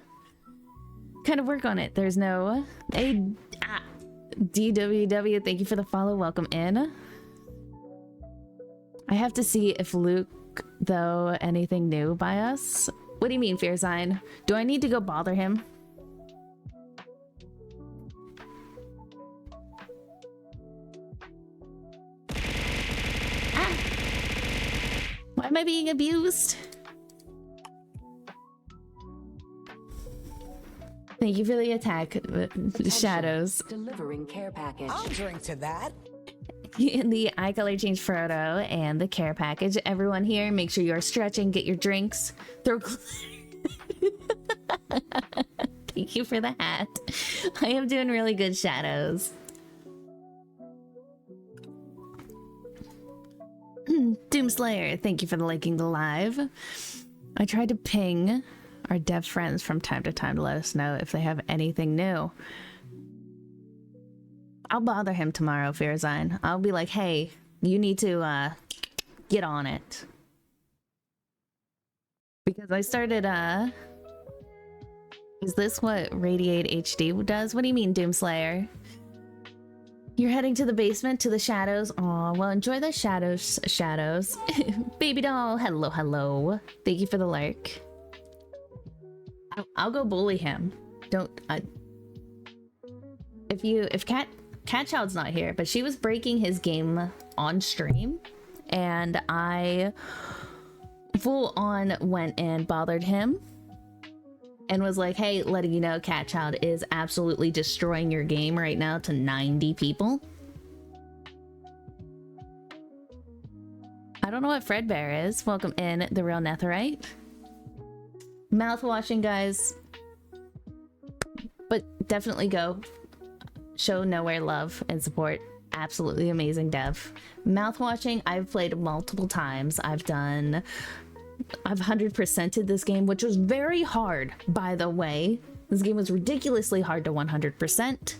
kind of work on it." There's no DWW, thank you for the follow. Welcome in. I have to see if Luke, though, anything new by us. What do you mean, Fearzine? Do I need to go bother him? Ah! Why am I being abused? Thank you for the attack, Shadows. Delivering care package. I'll drink to that. In the eye color change Frodo and the care package. Everyone here, make sure you're stretching, get your drinks, throw. Thank you for the hat. I am doing really good, Shadows. Doomslayer, thank you for liking the live. I tried to ping our dev friends from time to time to let us know if they have anything new. I'll bother him tomorrow, Fearzine. I'll be like, hey, you need to get on it. Because I started, is this what Radiate HD does? What do you mean, Doomslayer? You're heading to the basement, to the shadows. Aw, well, enjoy the shadows. Baby doll, hello, hello. Thank you for the lurk. I'll go bully him. If Cat Child's not here, but she was breaking his game on stream, and I full on went and bothered him and was like, hey, letting you know Cat Child is absolutely destroying your game right now to 90 people. I don't know what Fredbear is. Welcome in, the real Netherite. Mouth washing, guys. But definitely go. Show Nowhere love and support. Absolutely amazing dev. Mouth washing, I've played multiple times. I've 100%ed this game, which was very hard, by the way. This game was ridiculously hard to 100%.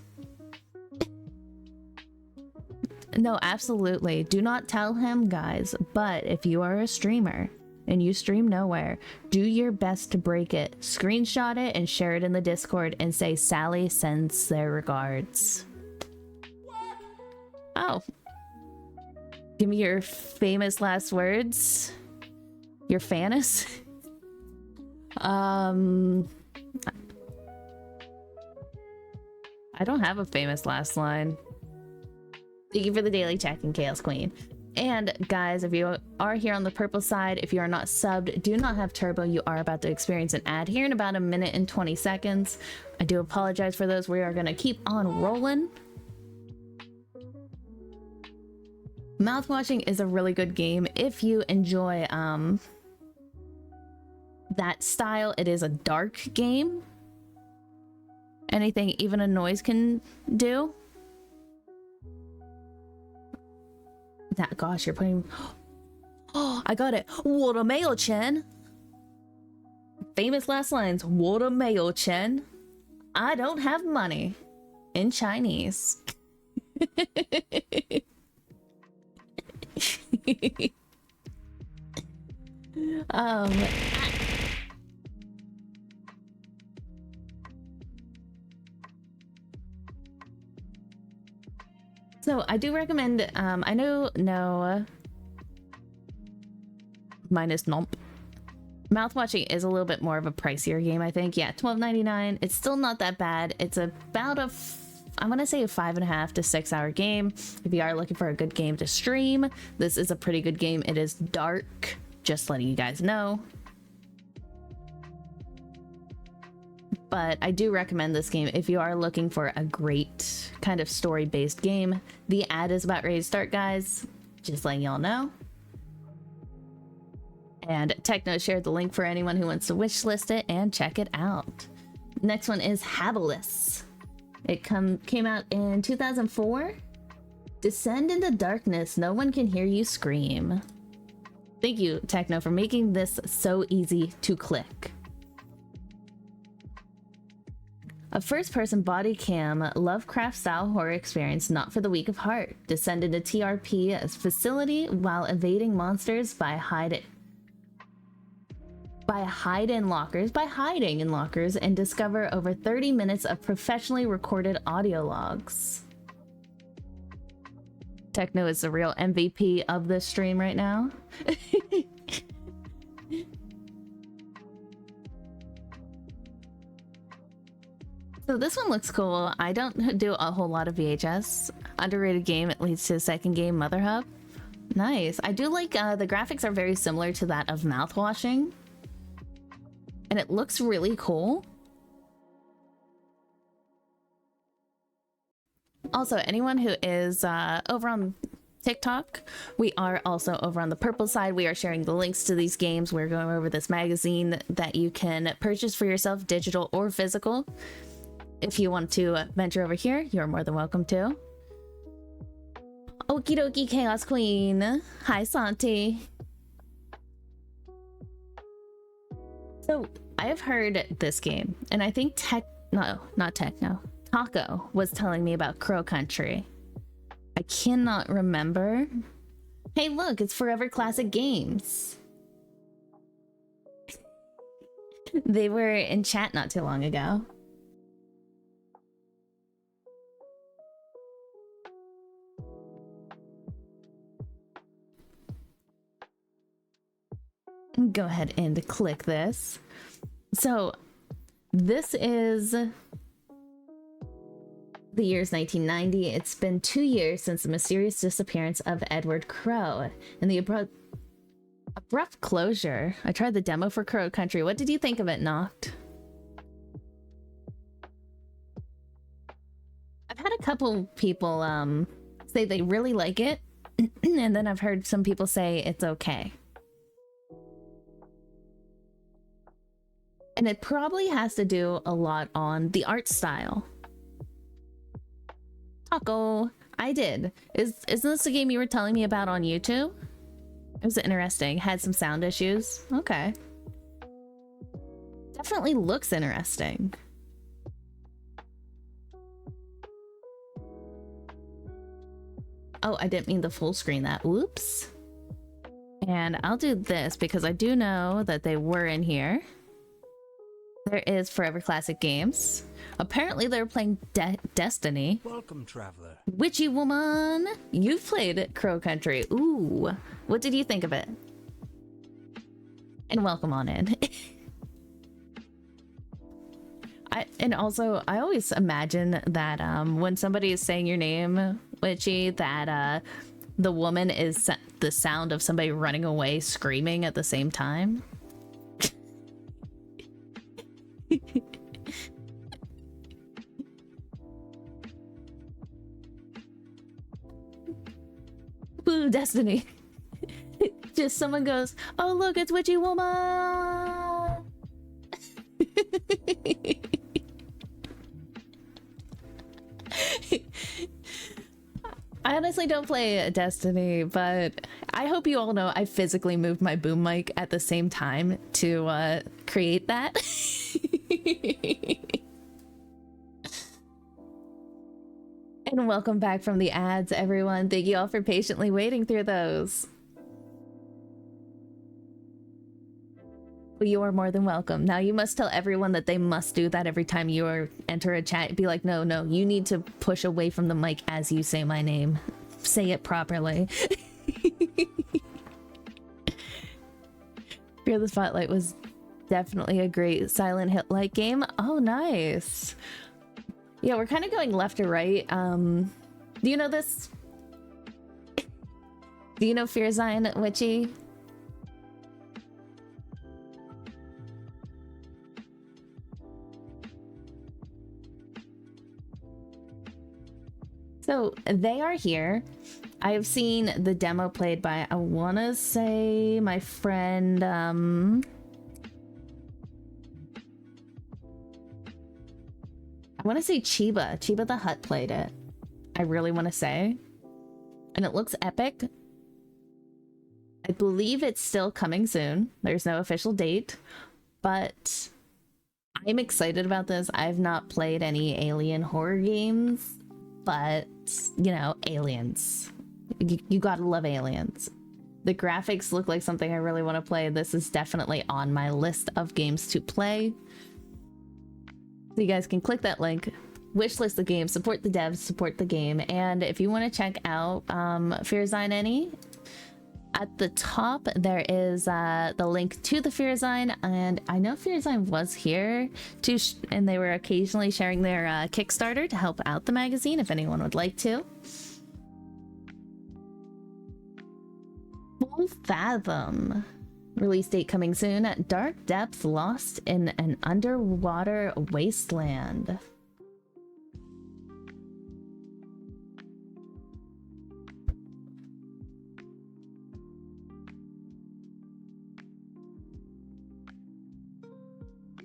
No, absolutely. Do not tell him, guys. But if you are a streamer and you stream Nowhere, do your best to break it. Screenshot it and share it in the Discord and say Sally sends their regards. Oh. Give me your famous last words. Your fanus? I don't have a famous last line. Thank you for the daily check-in, Chaos Queen. And guys, if you are here on the purple side, if you are not subbed, do not have turbo, you are about to experience an ad here in about 1 minute and 20 seconds. I do apologize for those. We are going to keep on rolling. Mouthwashing is a really good game if you enjoy that style. It is a dark game. Anything even a noise can do. That, gosh, you're putting... Oh, I got it. Watermail Chen. Famous last lines. Watermail Chen. I don't have money. In Chinese. So I do recommend, I know no minus Nomp. Mouthwashing is a little bit more of a pricier game, I think. Yeah, $12.99. It's still not that bad. It's about I'm gonna say a 5.5 to 6 hour game. If you are looking for a good game to stream, this is a pretty good game. It is dark, just letting you guys know. But I do recommend this game if you are looking for a great kind of story-based game. The ad is about ready to start, guys. Just letting y'all know. And Techno shared the link for anyone who wants to wishlist it and check it out. Next one is Habilis. It came out in 2004. Descend into darkness. No one can hear you scream. Thank you, Techno, for making this so easy to click. A first-person body cam Lovecraft-style horror experience not for the weak of heart. Descend into TRP's facility while evading monsters by hiding in lockers and discover over 30 minutes of professionally recorded audio logs. Techno is the real MVP of this stream right now. So this one looks cool. I don't do a whole lot of VHS. Underrated game, it leads to a second game, Mother Hub. Nice. I do like the graphics are very similar to that of Mouthwashing. And it looks really cool. Also, anyone who is over on TikTok, we are also over on the purple side. We are sharing the links to these games. We're going over this magazine that you can purchase for yourself, digital or physical. If you want to venture over here, you're more than welcome to. Okie dokie, Chaos Queen. Hi, Santi. So, I have heard this game, and I think Taco was telling me about Crow Country. I cannot remember. Hey, look, it's Forever Classic Games. They were in chat not too long ago. Go ahead and click this. So this is the year's 1990. It's been 2 years since the mysterious disappearance of Edward Crow and the abrupt closure. I tried the demo for Crow Country. What did you think of it, Noct? I've had a couple people say they really like it, and then I've heard some people say it's okay. And it probably has to do a lot on the art style. Taco, I did. Isn't this the game you were telling me about on YouTube? It was interesting. Had some sound issues. Okay. Definitely looks interesting. Oh, I didn't mean to full screen that. Whoops. And I'll do this because I do know that they were in here. There is Forever Classic Games. Apparently they're playing Destiny. Welcome, traveler. Witchy Woman! You've played Crow Country. Ooh. What did you think of it? And welcome on in. I always imagine that when somebody is saying your name, Witchy, that the woman is the sound of somebody running away screaming at the same time. Boo, Destiny. Just someone goes, oh look, it's Witchy Woman. I honestly don't play Destiny, but I hope you all know I physically moved my boom mic at the same time to create that. And welcome back from the ads, everyone. Thank you all for patiently waiting through those. Well, you are more than welcome. Now you must tell everyone that they must do that every time you enter a chat. Be like, no, you need to push away from the mic as you say my name. Say it properly. Fear the Spotlight was definitely a great Silent Hill-like game. Oh, nice. Yeah, we're kind of going left to right. Do you know this? Do you know Fearzine, Witchy? So they are here. I have seen the demo played by, I want to say, my friend, I want to say Chiba. Chiba the Hut played it. I really want to say. And it looks epic. I believe it's still coming soon. There's no official date. But I'm excited about this. I've not played any alien horror games. But, you know, aliens. You gotta love aliens. The graphics look like something I really want to play. This is definitely on my list of games to play. So you guys can click that link, wishlist the game, support the devs, support the game. And if you want to check out Fearzine Any, at the top there is the link to the Fearzine, and I know Fearzine was here too, and they were occasionally sharing their Kickstarter to help out the magazine if anyone would like to. Full Fathom. Release date coming soon. Dark depths lost in an underwater wasteland.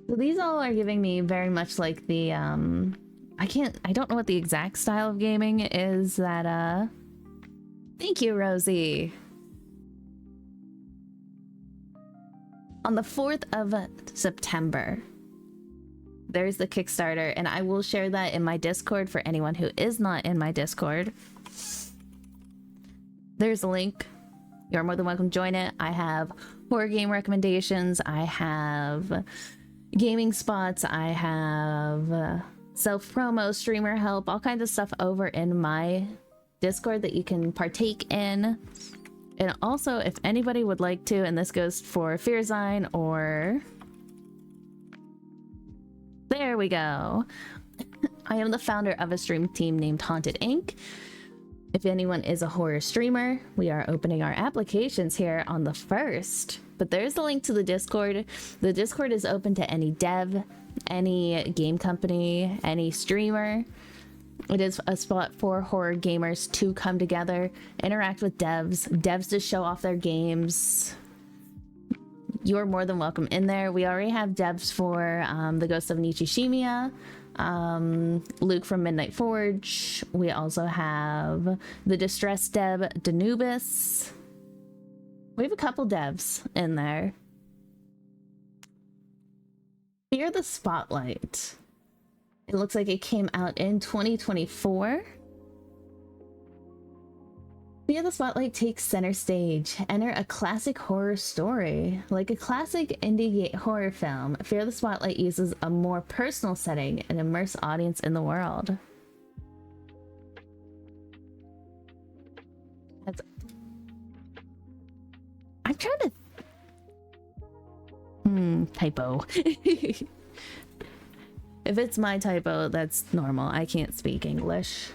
So these all are giving me very much like the I don't know what the exact style of gaming is that Thank you, Rosie. On the 4th of September, there's the Kickstarter, and I will share that in my Discord for anyone who is not in my Discord. There's a link. You're more than welcome to join it. I have horror game recommendations. I have gaming spots. I have self-promo, streamer help, all kinds of stuff over in my Discord that you can partake in. And also, if anybody would like to, and this goes for Fearzine or... There we go. I am the founder of a stream team named Haunted Inc. If anyone is a horror streamer, we are opening our applications here on the 1st. But there's the link to the Discord. The Discord is open to any dev, any game company, any streamer. It is a spot for horror gamers to come together, interact with devs to show off their games. You're more than welcome in there. We already have devs for the Ghost of Nichishimiya, Luke from Midnight Forge. We also have the distressed dev Danubis. We have a couple devs in there. Fear the Spotlight. It looks like it came out in 2024. Fear the Spotlight takes center stage. Enter a classic horror story. Like a classic indie horror film, Fear the Spotlight uses a more personal setting and immerse audience in the world. I'm trying to... typo. If it's my typo, that's normal. I can't speak English.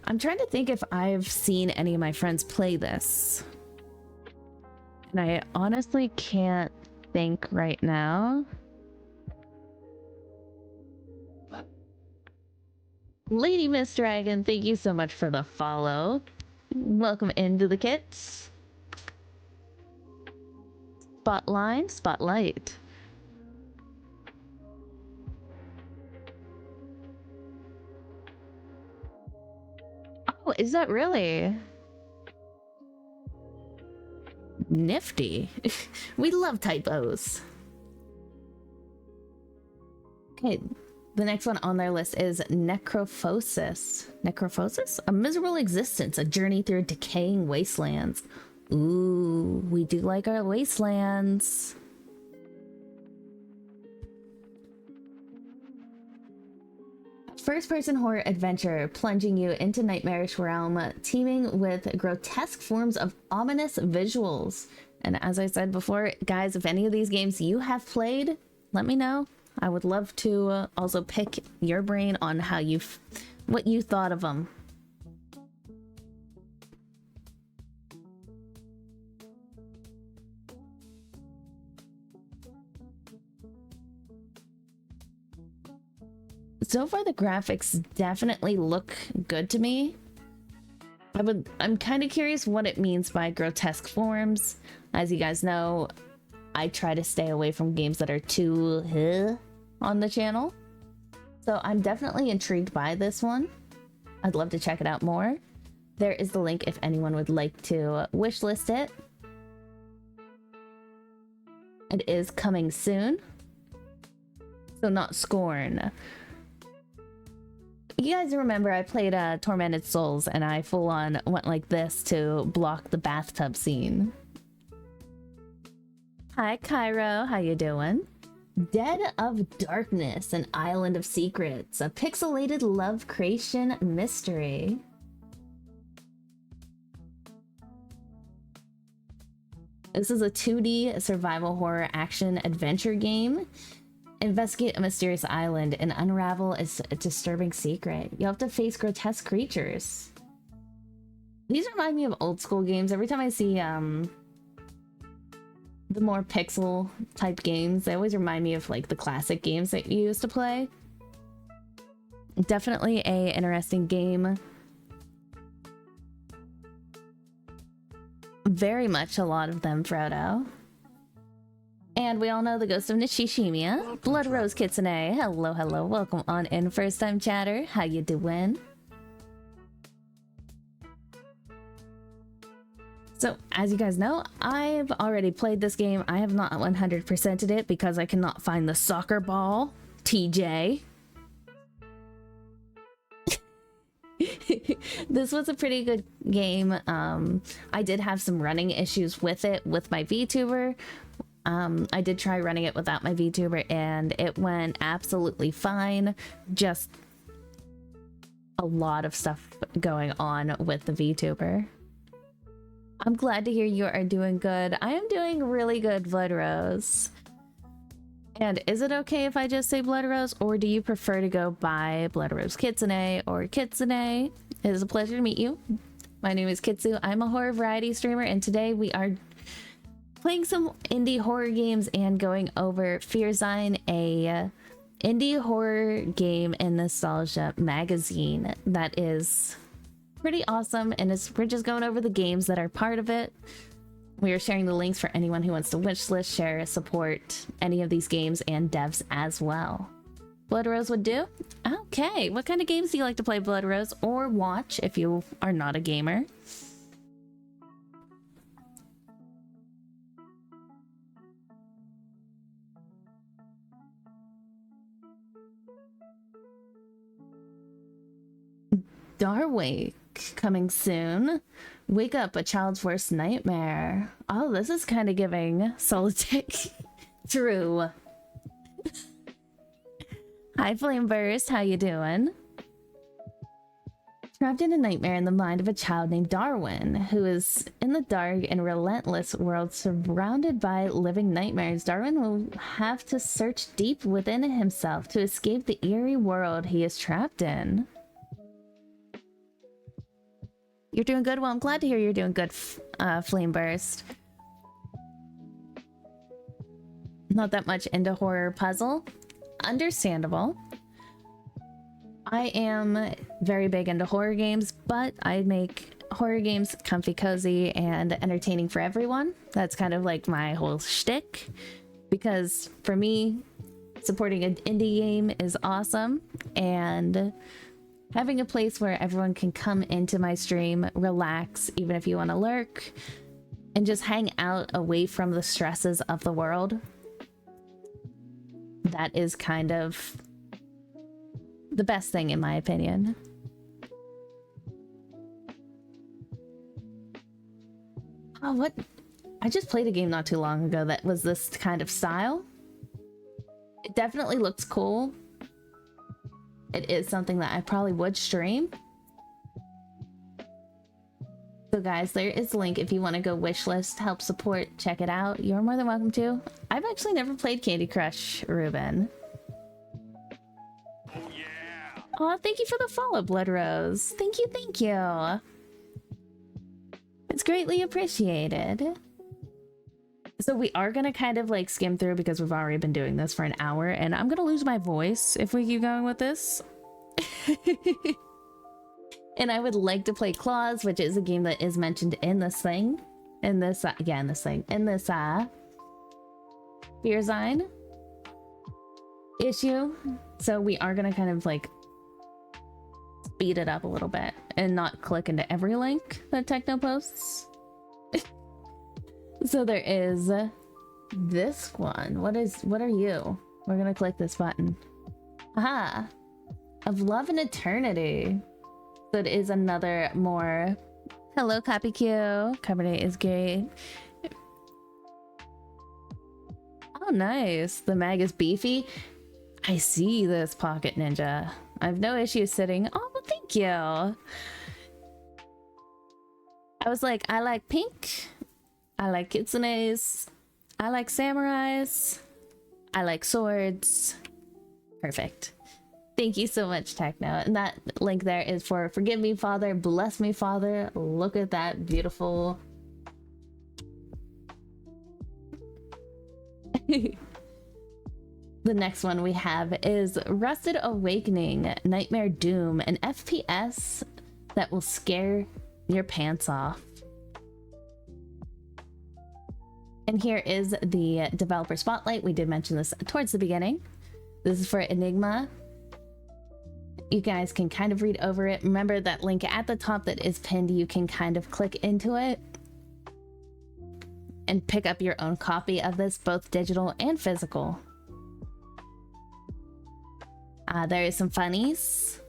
I'm trying to think if I've seen any of my friends play this. And I honestly can't think right now. Lady Miss Dragon, thank you so much for the follow. Welcome into the kits. Spotlight. Oh, is that really? Nifty. We love typos. Okay, the next one on their list is Necrophosis. Necrophosis? A miserable existence, a journey through decaying wastelands. Ooh, we do like our wastelands. First-person horror adventure plunging you into nightmarish realm, teeming with grotesque forms of ominous visuals. And as I said before, guys, if any of these games you have played, let me know. I would love to also pick your brain on how what you thought of them. So far, the graphics definitely look good to me. I'm kind of curious what it means by grotesque forms. As you guys know, I try to stay away from games that are too on the channel. So I'm definitely intrigued by this one. I'd love to check it out more. There is the link if anyone would like to wishlist it. It is coming soon. So not Scorn. You guys remember I played Tormented Souls and I full on went like this to block the bathtub scene. Hi Cairo, how you doing? Dead of Darkness, an Island of Secrets, a pixelated love creation mystery. This is a 2D survival horror action adventure game. Investigate a mysterious island and unravel a disturbing secret. You'll have to face grotesque creatures. These remind me of old school games. Every time I see the more pixel type games, they always remind me of like the classic games that you used to play. Definitely a interesting game. Very much a lot of them, Frodo. And we all know the ghost of Nishishimiya. Blood Rose Kitsune. Hello, hello. Welcome on in, first time chatter. How you doing? So, as you guys know, I've already played this game. I have not 100%ed it because I cannot find the soccer ball. TJ. This was a pretty good game. I did have some running issues with it with my VTuber. I did try running it without my VTuber and it went absolutely fine. Just a lot of stuff going on with the VTuber. I'm glad to hear you are doing good. I am doing really good, Blood Rose. And is it okay if I just say Blood Rose, or do you prefer to go by Blood Rose Kitsune or Kitsune? It is a pleasure to meet you. My name is Kitsu. I'm a horror variety streamer, and today we are playing some indie horror games and going over Fearzine, a indie horror game and nostalgia magazine that is pretty awesome, and we're just going over the games that are part of it. We are sharing the links for anyone who wants to wishlist, share, support any of these games and devs as well. Blood Rose would do? Okay, what kind of games do you like to play, Blood Rose, or watch if you are not a gamer? Darwake coming soon. Wake up, a child's worst nightmare. Oh, this is kind of giving Solitic. True. Hi, Flame Burst. How you doing? Trapped in a nightmare in the mind of a child named Darwin, who is in the dark and relentless world surrounded by living nightmares. Darwin will have to search deep within himself to escape the eerie world he is trapped in. You're doing good? Well, I'm glad to hear you're doing good, Flame Burst. Not that much into horror puzzle. Understandable. I am very big into horror games, but I make horror games comfy, cozy, and entertaining for everyone. That's kind of like my whole shtick. Because for me, supporting an indie game is awesome, and having a place where everyone can come into my stream, relax, even if you want to lurk, and just hang out away from the stresses of the world. That is kind of the best thing, in my opinion. Oh, what? I just played a game not too long ago that was this kind of style. It definitely looks cool. It is something that I probably would stream. So guys, there is a link if you want to go wishlist, help support, check it out. You're more than welcome to. I've actually never played Candy Crush, Ruben. Oh yeah. Aw, thank you for the follow, Blood Rose. Thank you, thank you. It's greatly appreciated. So we are gonna kind of like skim through because we've already been doing this for an hour, and I'm gonna lose my voice if we keep going with this. And I would like to play Claws, which is a game that is mentioned in this thing. In this Fearzine issue. So we are gonna kind of like speed it up a little bit and not click into every link that Techno posts. So there is this one. What are you? We're gonna click this button. Aha! Of Love and Eternity. So it is another more... Hello, Copy Q. Cabernet is great. Oh, nice. The mag is beefy. I see this, Pocket Ninja. I have no issue sitting. Oh, well, thank you. I was like, I like pink. I like kitsunes. I like samurais. I like swords. Perfect. Thank you so much, Techno. And that link there is for Forgive Me, Father, Bless Me, Father. Look at that beautiful... The next one we have is Rusted Awakening, Nightmare Doom, an FPS that will scare your pants off. And here is the developer spotlight. We did mention this towards the beginning. This is for Enigma. You guys can kind of read over it. Remember that link at the top that is pinned, you can kind of click into it and pick up your own copy of this, both digital and physical. There is some funnies.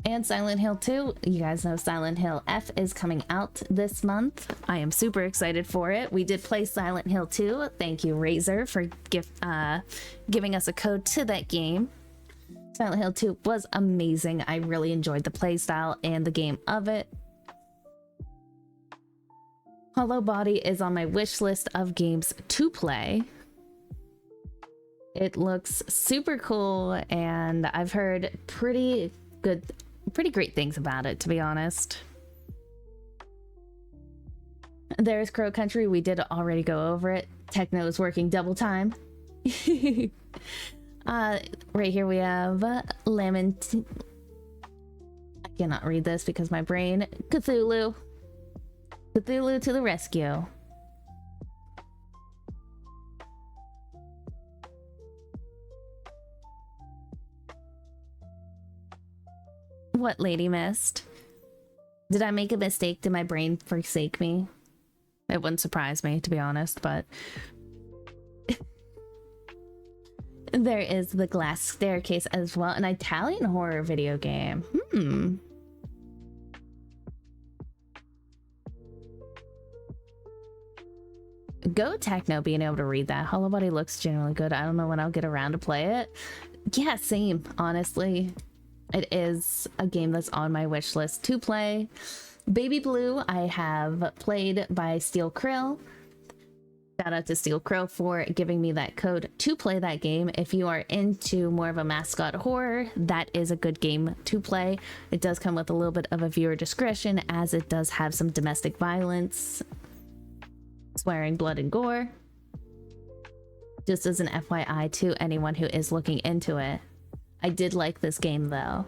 And Silent Hill 2. You guys know Silent Hill F is coming out this month. I am super excited for it. We did play Silent Hill 2. Thank you, Razer, for giving us a code to that game. Silent Hill 2 was amazing. I really enjoyed the playstyle and the game of it. Hollow Body is on my wish list of games to play. It looks super cool, and I've heard pretty great things about it, to be honest. There's Crow Country. We did already go over it. Techno is working double time. Right here we have Lament. I cannot read this because my brain. Cthulhu. Cthulhu to the rescue. What, Lady Mist? Did I make a mistake? Did my brain forsake me? It wouldn't surprise me, to be honest, but... There is the Glass Staircase as well, an Italian horror video game. Go Techno being able to read that. Hollow Body looks generally good. I don't know when I'll get around to play it. Yeah, same, honestly. It is a game that's on my wish list to play. Baby Blue, I have played by Steel Krill. Shout out to Steel Crow for giving me that code to play that game. If you are into more of a mascot horror, that is a good game to play. It does come with a little bit of a viewer discretion, as it does have some domestic violence, swearing, blood, and gore. Just as an FYI to anyone who is looking into it. I did like this game though.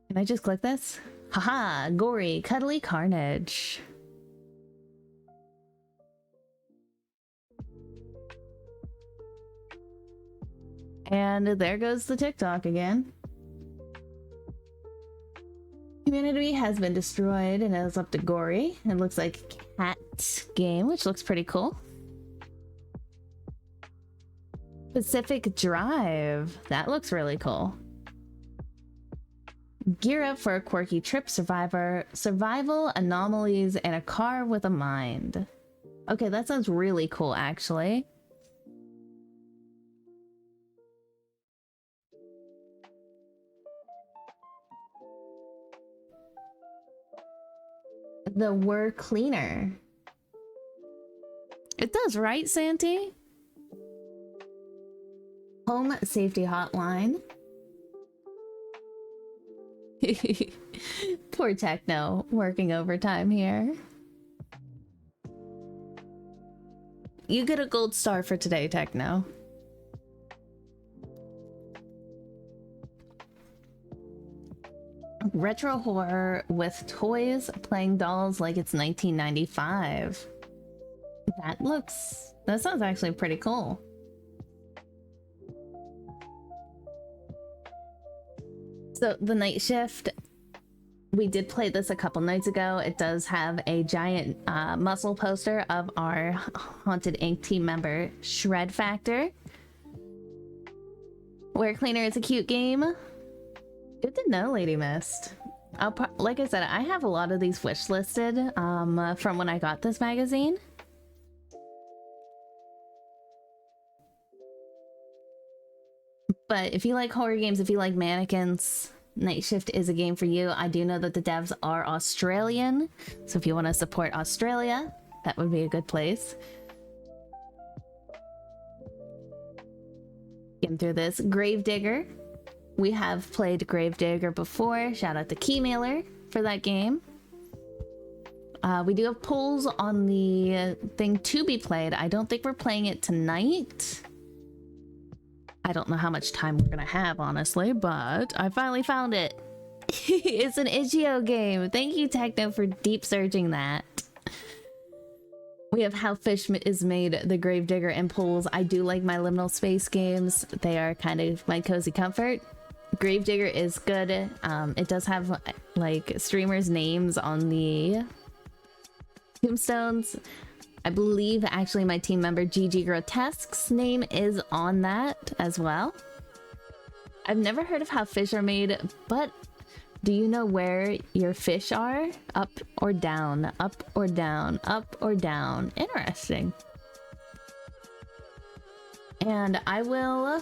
Can I just click this? Haha, gory, cuddly carnage. And there goes the TikTok again. Humanity has been destroyed and is up to gory. It looks like Cat game, which looks pretty cool. Pacific Drive. That looks really cool. Gear up for a quirky trip, survival, anomalies, and a car with a mind. Okay, that sounds really cool, actually. The Were Cleaner. It does, right, Santi? Home Safety Hotline. Poor Techno, working overtime here. You get a gold star for today, Techno. Retro horror with toys playing dolls like it's 1995. That sounds actually pretty cool. So the Night Shift, we did play this a couple nights ago. It does have a giant muscle poster of our Haunted Inc. team member, Shred Factor. Were Cleaner is a cute game. Good to know, Lady Mist. Like I said, I have a lot of these wish listed from when I got this magazine. But if you like horror games, if you like mannequins, Night Shift is a game for you. I do know that the devs are Australian, so if you want to support Australia, that would be a good place. Getting through this. Gravedigger. We have played Gravedigger before. Shout out to Keymailer for that game. We do have polls on the thing to be played. I don't think we're playing it tonight. I don't know how much time we're gonna have, honestly, but I finally found it. It's an itch.io game. Thank you, Techno, for deep searching that. We have How Fish is Made, The Gravedigger, and Pools. I do like my liminal space games. They are kind of my cozy comfort. Gravedigger is good. It does have like streamers' names on the tombstones. I believe actually my team member GG Grotesque's name is on that as well. I've never heard of how fish are made, but do you know where your fish are? Up or down, up or down, up or down. Interesting. And I will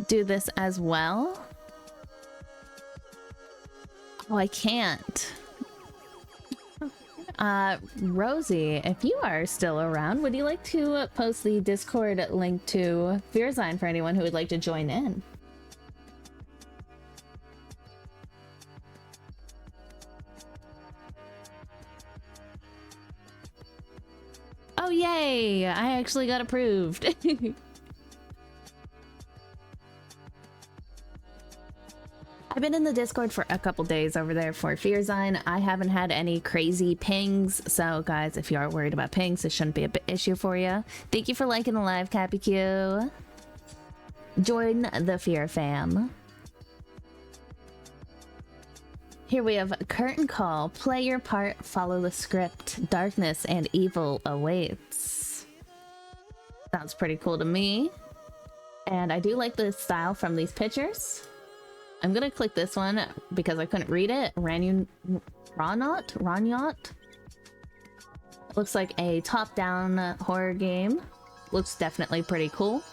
do this as well. Oh, I can't. Rosie, if you are still around, would you like to post the Discord link to Fearzine for anyone who would like to join in? Oh, yay! I actually got approved. I've been in the Discord for a couple days over there for Fearzine. I haven't had any crazy pings, so guys, if you are worried about pings, this shouldn't be an issue for you. Thank you for liking the live, Cappy Q. Join the Fear fam. Here we have Curtain Call. Play your part, follow the script. Darkness and evil awaits. Sounds pretty cool to me. And I do like the style from these pictures. I'm gonna click this one because I couldn't read it. Ranyot? Looks like a top-down horror game. Looks definitely pretty cool.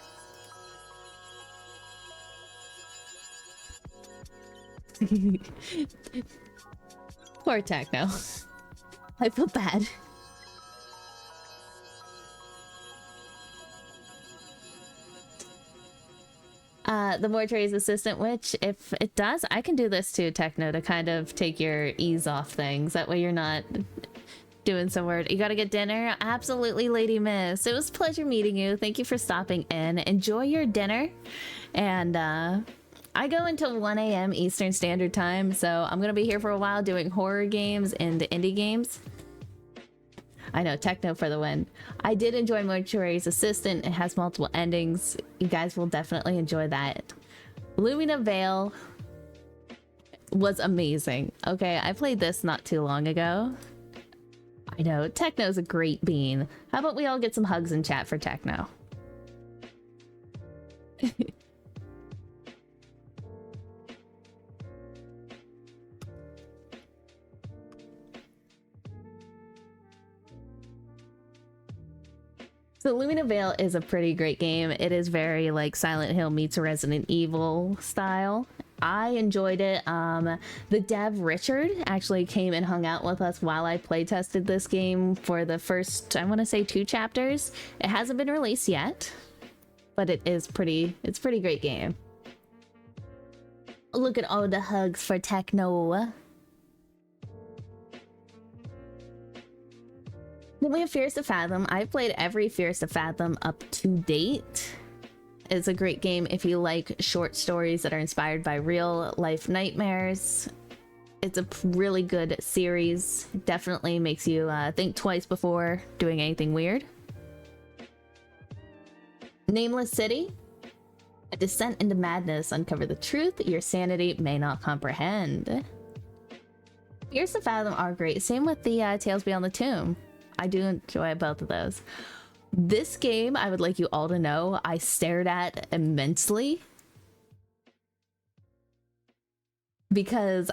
Poor Techno. I feel bad. The mortuary's assistant, which if it does, I can do this too, Techno, to kind of take your ease off things. That way you're not doing some word. You gotta get dinner? Absolutely, Lady Miss. It was a pleasure meeting you. Thank you for stopping in. Enjoy your dinner. And I go until 1 a.m. Eastern Standard Time, so I'm gonna be here for a while doing horror games and indie games. I know, Techno for the win. I did enjoy Mortuary's Assistant. It has multiple endings. You guys will definitely enjoy that. Lumina Veil was amazing. Okay, I played this not too long ago. I know, Techno's a great bean. How about we all get some hugs in chat for Techno? So Lumina Veil is a pretty great game. It is very like Silent Hill meets Resident Evil style. I enjoyed it. The dev Richard actually came and hung out with us while I play tested this game for the first, I want to say 2 chapters. It hasn't been released yet, but it's a pretty great game. Look at all the hugs for Techno. Then we have Fears to Fathom. I've played every Fears to Fathom up to date. It's a great game if you like short stories that are inspired by real life nightmares. It's a really good series. Definitely makes you think twice before doing anything weird. Nameless City. A descent into madness. Uncover the truth your sanity may not comprehend. Fears to Fathom are great. Same with the Tales Beyond the Tomb. I do enjoy both of those. This game, I would like you all to know, I stared at immensely because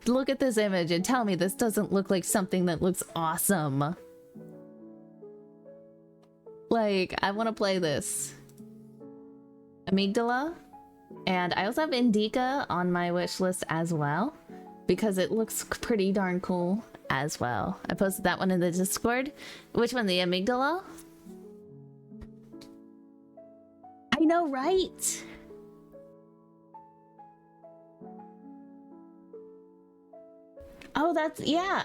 look at this image and tell me this doesn't look like something that looks awesome. Like, I want to play this. Amygdala, and I also have Indica on my wish list as well, because it looks pretty darn cool as well. I posted that one in the Discord. Which one, the Amygdala? I know, right? Oh, that's, yeah.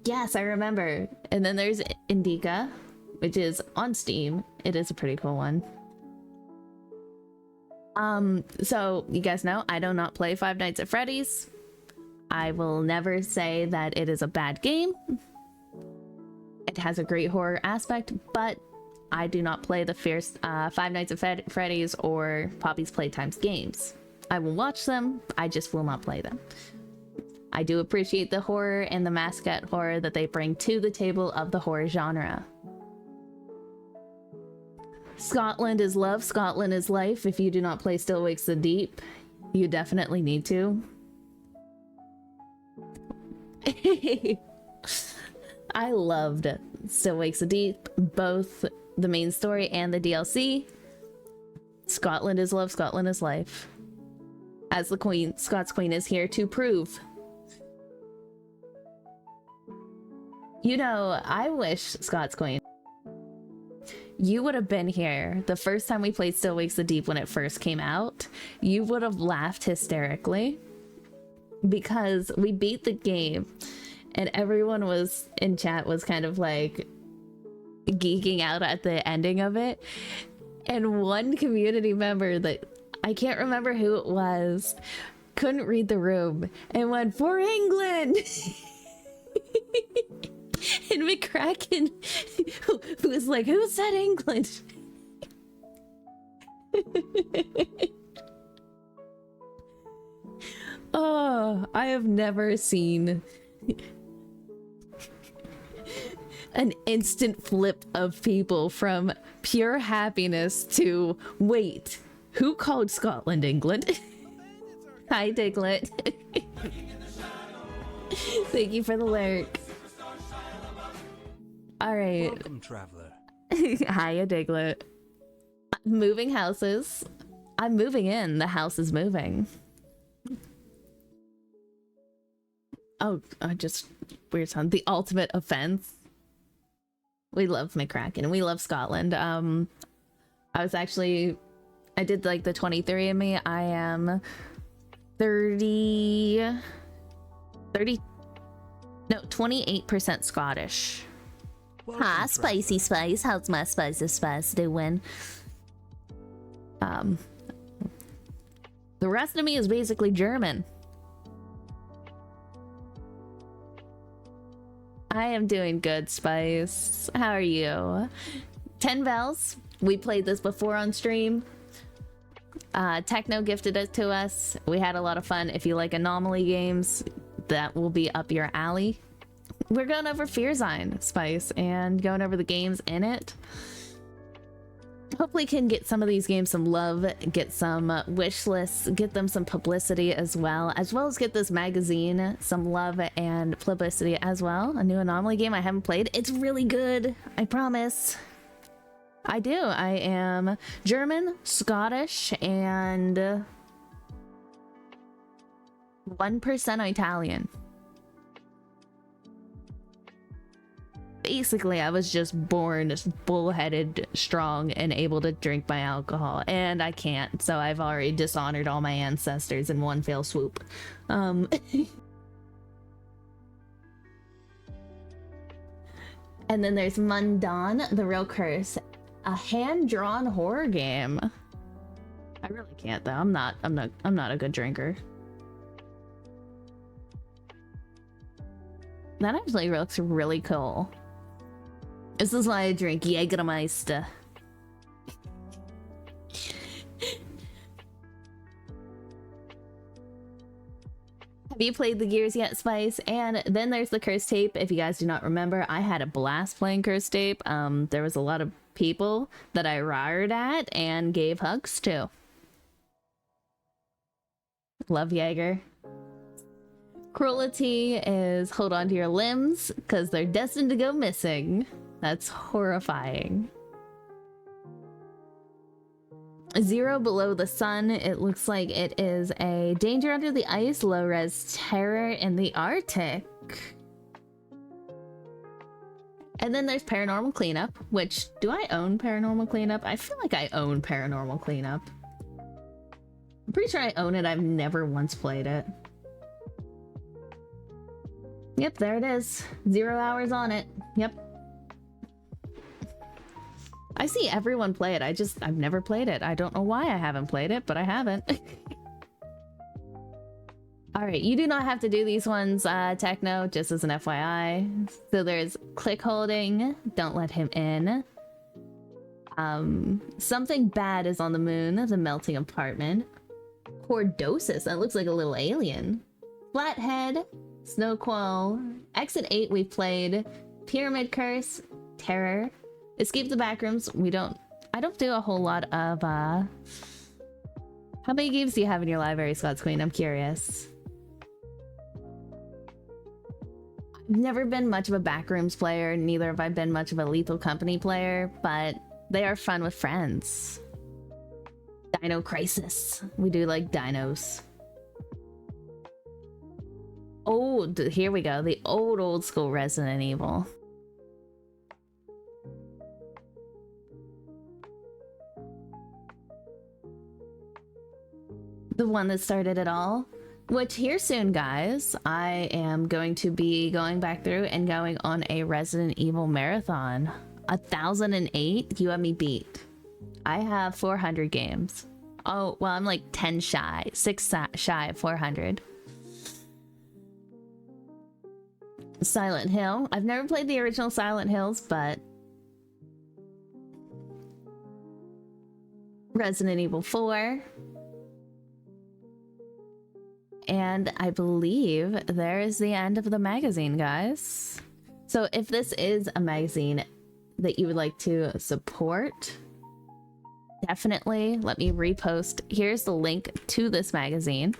Yes, I remember. And then there's Indica, which is on Steam. It is a pretty cool one. So you guys know I do not play Five Nights at Freddy's. I will never say that it is a bad game. It has a great horror aspect, but I do not play the Five Nights at Freddy's or Poppy's Playtime's games. I will watch them, I just will not play them. I do appreciate the horror and the mascot horror that they bring to the table of the horror genre. Scotland is love, Scotland is life. If you do not play Still Wakes the Deep, you definitely need to. I loved Still Wakes the Deep, both the main story and the DLC. Scotland is love, Scotland is life. As the Queen, Scots Queen is here to prove. You know, I wish, Scots Queen, you would have been here the first time we played Still Wakes the Deep when it first came out. You would have laughed hysterically because we beat the game and everyone was in chat was kind of like geeking out at the ending of it. And one community member that I can't remember who it was couldn't read the room and went, "For England!" And McCracken, who was like, "Who said England?" Oh, I have never seen an instant flip of people from pure happiness to, wait, who called Scotland England? Hi, Diglett. Thank you for the lyric. All right. Welcome, traveler. Hiya, Diglett. Moving houses. I'm moving in. The house is moving. Oh, just weird sound. The ultimate offense. We love McCracken. We love Scotland. I did like the 23andMe. I am 28% Scottish. Welcome, Spicy Spice. How's my spicy spice doing? The rest of me is basically German. I am doing good, Spice. How are you? 10 Bells. We played this before on stream. Techno gifted it to us. We had a lot of fun. If you like anomaly games, that will be up your alley. We're going over Fearzine, Spice, and going over the games in it. Hopefully can get some of these games some love, get some wish lists, get them some publicity as well as get this magazine some love and publicity as well. A new anomaly game I haven't played. It's really good, I promise. I do. I am German, Scottish, and 1% Italian. Basically, I was just born bullheaded, strong, and able to drink my alcohol, and I can't, so I've already dishonored all my ancestors in one fell swoop. And then there's Mundan, The Real Curse, a hand-drawn horror game. I really can't though. I'm not a good drinker. That actually looks really cool. This is why I drink Jägermeister. Have you played the Gears yet, Spice? And then there's the Curse Tape. If you guys do not remember, I had a blast playing Curse Tape. There was a lot of people that I roared at and gave hugs to. Love Jaeger. Cruelty is hold on to your limbs because they're destined to go missing. That's horrifying. Zero Below the Sun. It looks like it is a Danger Under the Ice, low-res terror in the Arctic. And then there's Paranormal Cleanup, which, do I own Paranormal Cleanup? I feel like I own Paranormal Cleanup. I'm pretty sure I own it. I've never once played it. Yep, there it is. 0 hours on it. Yep. I see everyone play it. I've never played it. I don't know why I haven't played it, but I haven't. Alright, you do not have to do these ones, Techno, just as an FYI. So there's click holding, don't let him in. Something bad is on the moon, the melting apartment. Cordosis, that looks like a little alien. Flathead, Snowquall, Exit 8 we played, Pyramid Curse, Terror, Escape the Backrooms. I don't do a whole lot of, how many games do you have in your library, Scott's Queen? I'm curious. I've never been much of a Backrooms player, neither have I been much of a Lethal Company player, but they are fun with friends. Dino Crisis. We do like dinos. Here we go. The old school Resident Evil. The one that started it all. Which here soon, guys, I am going to be going back through and going on a Resident Evil marathon. 1008, you have me beat. I have 400 games. Oh, well, I'm like 10 shy. 6 shy of 400. Silent Hill. I've never played the original Silent Hills, but Resident Evil 4. And I believe there is the end of the magazine, guys. So if this is a magazine that you would like to support, definitely let me repost. Here's the link to this magazine.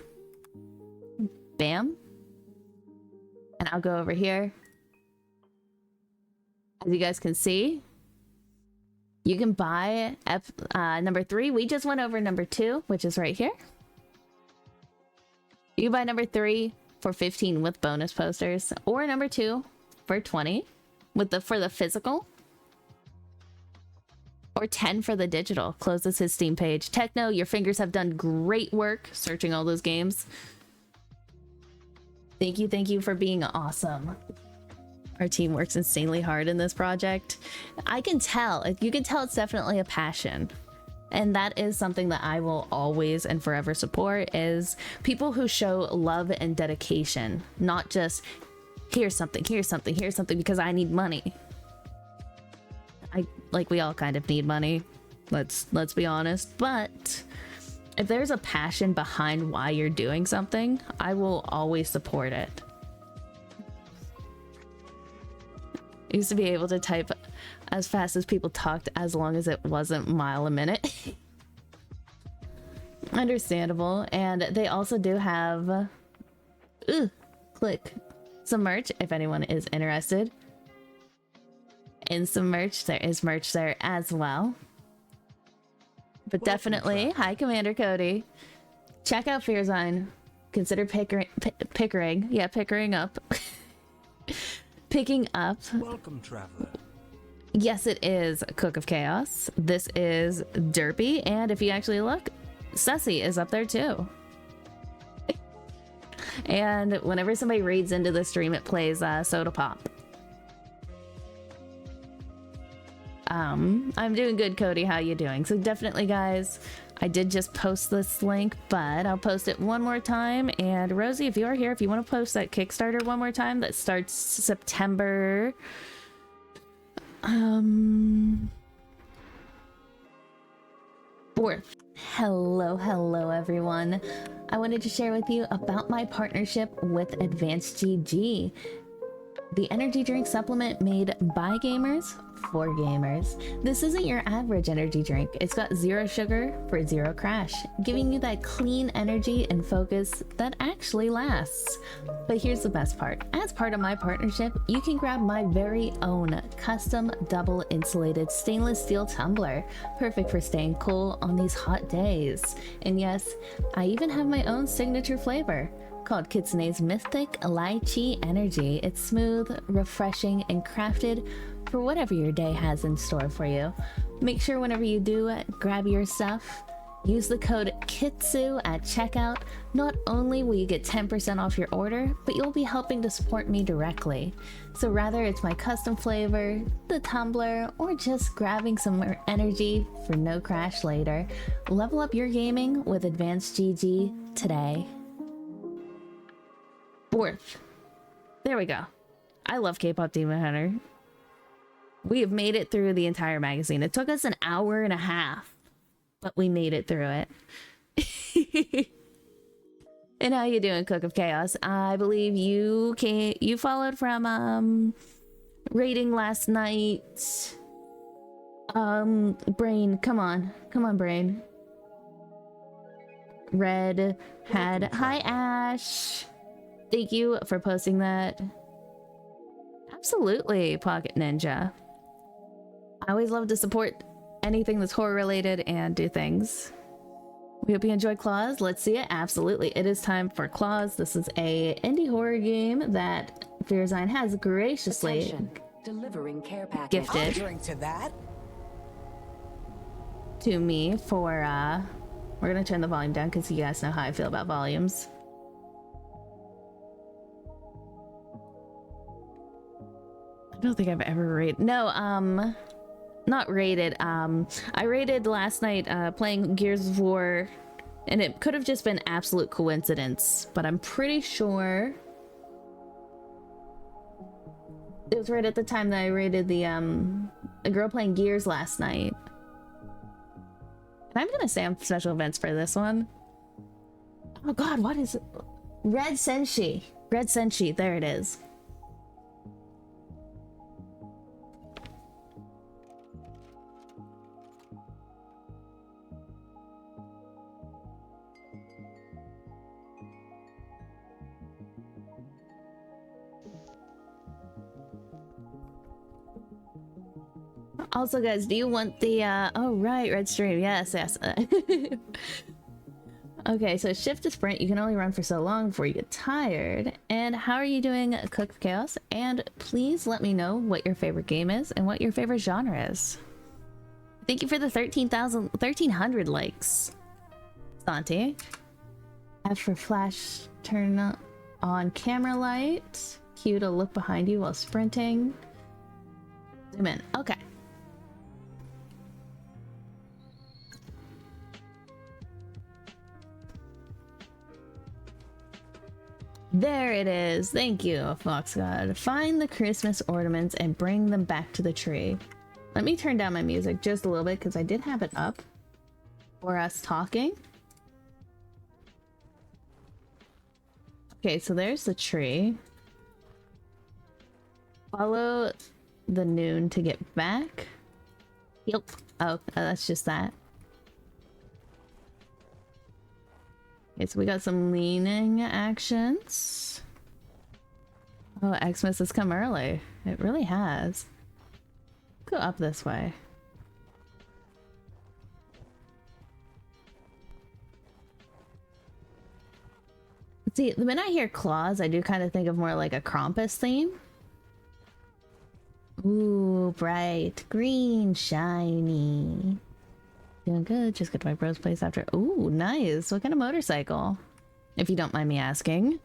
Bam. And I'll go over here. As you guys can see, you can buy number 3. We just went over number 2, which is right here. You can buy number 3 for 15 with bonus posters, or number 2 for 20 for the physical, or 10 for the digital. Closes his Steam page. Techno, your fingers have done great work searching all those games. Thank you for being awesome. Our team works insanely hard in this project. I can tell. You can tell it's definitely a passion. And that is something that I will always and forever support, is people who show love and dedication, not just here's something because I need money. We all kind of need money. Let's be honest. But if there's a passion behind why you're doing something, I will always support it. I used to be able to type as fast as people talked, as long as it wasn't mile a minute. Understandable. And they also do have click some merch if anyone is interested in some merch. There is merch there as well. But definitely, hi Commander Cody, check out Fearzine. Consider Pickering. Yeah, Pickering up. Picking up. Welcome, traveler. Yes, it is Cook of Chaos. This is Derpy, and if you actually look, Sussy is up there too. And whenever somebody reads into the stream, it plays Soda Pop. I'm doing good, Cody. How you doing? So definitely, guys, I did just post this link, but I'll post it one more time. And Rosie, if you are here, if you want to post that Kickstarter one more time, that starts September 4th. Hello everyone. I wanted to share with you about my partnership with Advanced GG, the energy drink supplement made by gamers for gamers. This isn't your average energy drink. It's got 0 sugar for 0 crash, giving you that clean energy and focus that actually lasts. But here's the best part. As part of my partnership, you can grab my very own custom double insulated stainless steel tumbler, perfect for staying cool on these hot days. And yes, I even have my own signature flavor, called Kitsune's Mystic Lychee Energy. It's smooth, refreshing, and crafted for whatever your day has in store for you. Make sure whenever you do grab your stuff, Use the code KITSU at checkout. Not only will you get 10% off your order, but you'll be helping to support me directly. So whether it's my custom flavor, the tumbler, or just grabbing some more energy for no crash later, level up your gaming with Advanced GG today. Fourth. There we go. I love K-Pop Demon Hunter. We have made it through the entire magazine. It took us an hour and a half, but we made it through it. And how you doing, Cook of Chaos? I believe you followed from rating last night. Brain, come on, Brain. Red had hi Ash. Thank you for posting that. Absolutely, Pocket Ninja. I always love to support anything that's horror related and do things. We hope you enjoyed Claws. Let's see it. Absolutely. It is time for Claws. This is a indie horror game that Fearzine has graciously delivering care package. gifted to me for we're gonna turn the volume down because you guys know how I feel about volumes. I don't think I've ever rated. No, not rated. I rated last night playing Gears of War, and it could have just been absolute coincidence, but I'm pretty sure it was right at the time that I rated the a girl playing Gears last night. And I'm gonna say I'm special events for this one. Oh god, what is it? Red Senshi. Red Senshi, there it is. Also, guys, do you want the oh right, red stream? Yes. Okay, so shift to sprint. You can only run for so long before you get tired. And how are you doing, Cook of Chaos? And please let me know what your favorite game is and what your favorite genre is. Thank you for the 1300 likes, Santi. F for flash, turn on camera light. Q to look behind you while sprinting. Zoom in. Okay. There it is. Thank you, Fox God. Find the Christmas ornaments and bring them back to the tree. Let me turn down my music just a little bit because I did have it up for us talking. Okay, so there's the tree. Follow the noon to get back. Yep. Oh, that's just that. Okay, so we got some leaning actions. Oh, Xmas has come early. It really has. Go up this way. See, the minute I hear claws, I do kind of think of more like a Krampus theme. Ooh, bright green, shiny. Doing good. Just got to my bro's place after. Ooh, nice. What kind of motorcycle? If you don't mind me asking.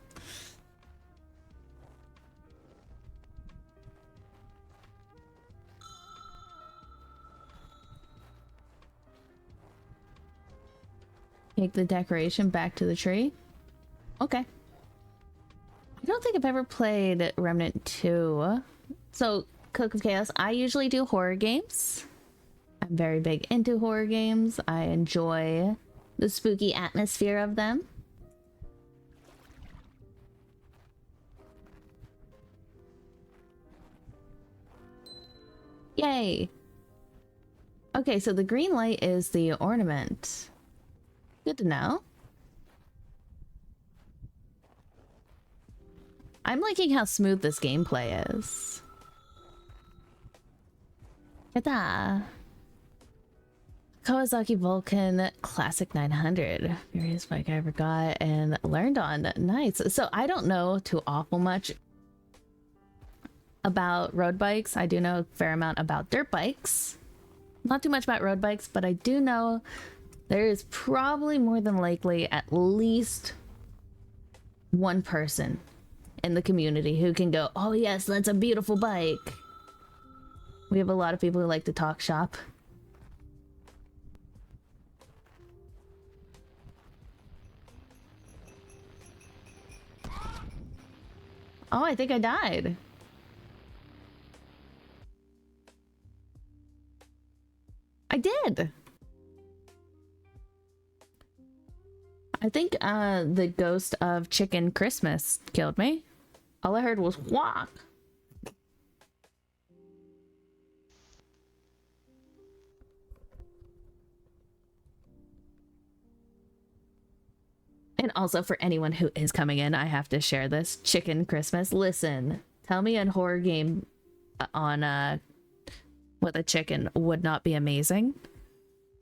Take the decoration back to the tree. Okay. I don't think I've ever played Remnant 2. So, Cook of Chaos, I usually do horror games. I'm very big into horror games. I enjoy the spooky atmosphere of them. Yay! Okay, so the green light is the ornament. Good to know. I'm liking how smooth this gameplay is. Yada! Kawasaki Vulcan Classic 900. Furious bike I ever got and learned on. Nice. So I don't know too awful much about road bikes. I do know a fair amount about dirt bikes. Not too much about road bikes, but I do know there is probably more than likely at least one person in the community who can go, oh yes, that's a beautiful bike. We have a lot of people who like to talk shop. Oh, I think I died. I did. I think the ghost of Chicken Christmas killed me. All I heard was walk. And also for anyone who is coming in, I have to share this. Chicken Christmas. Listen, tell me a horror game on with a chicken would not be amazing.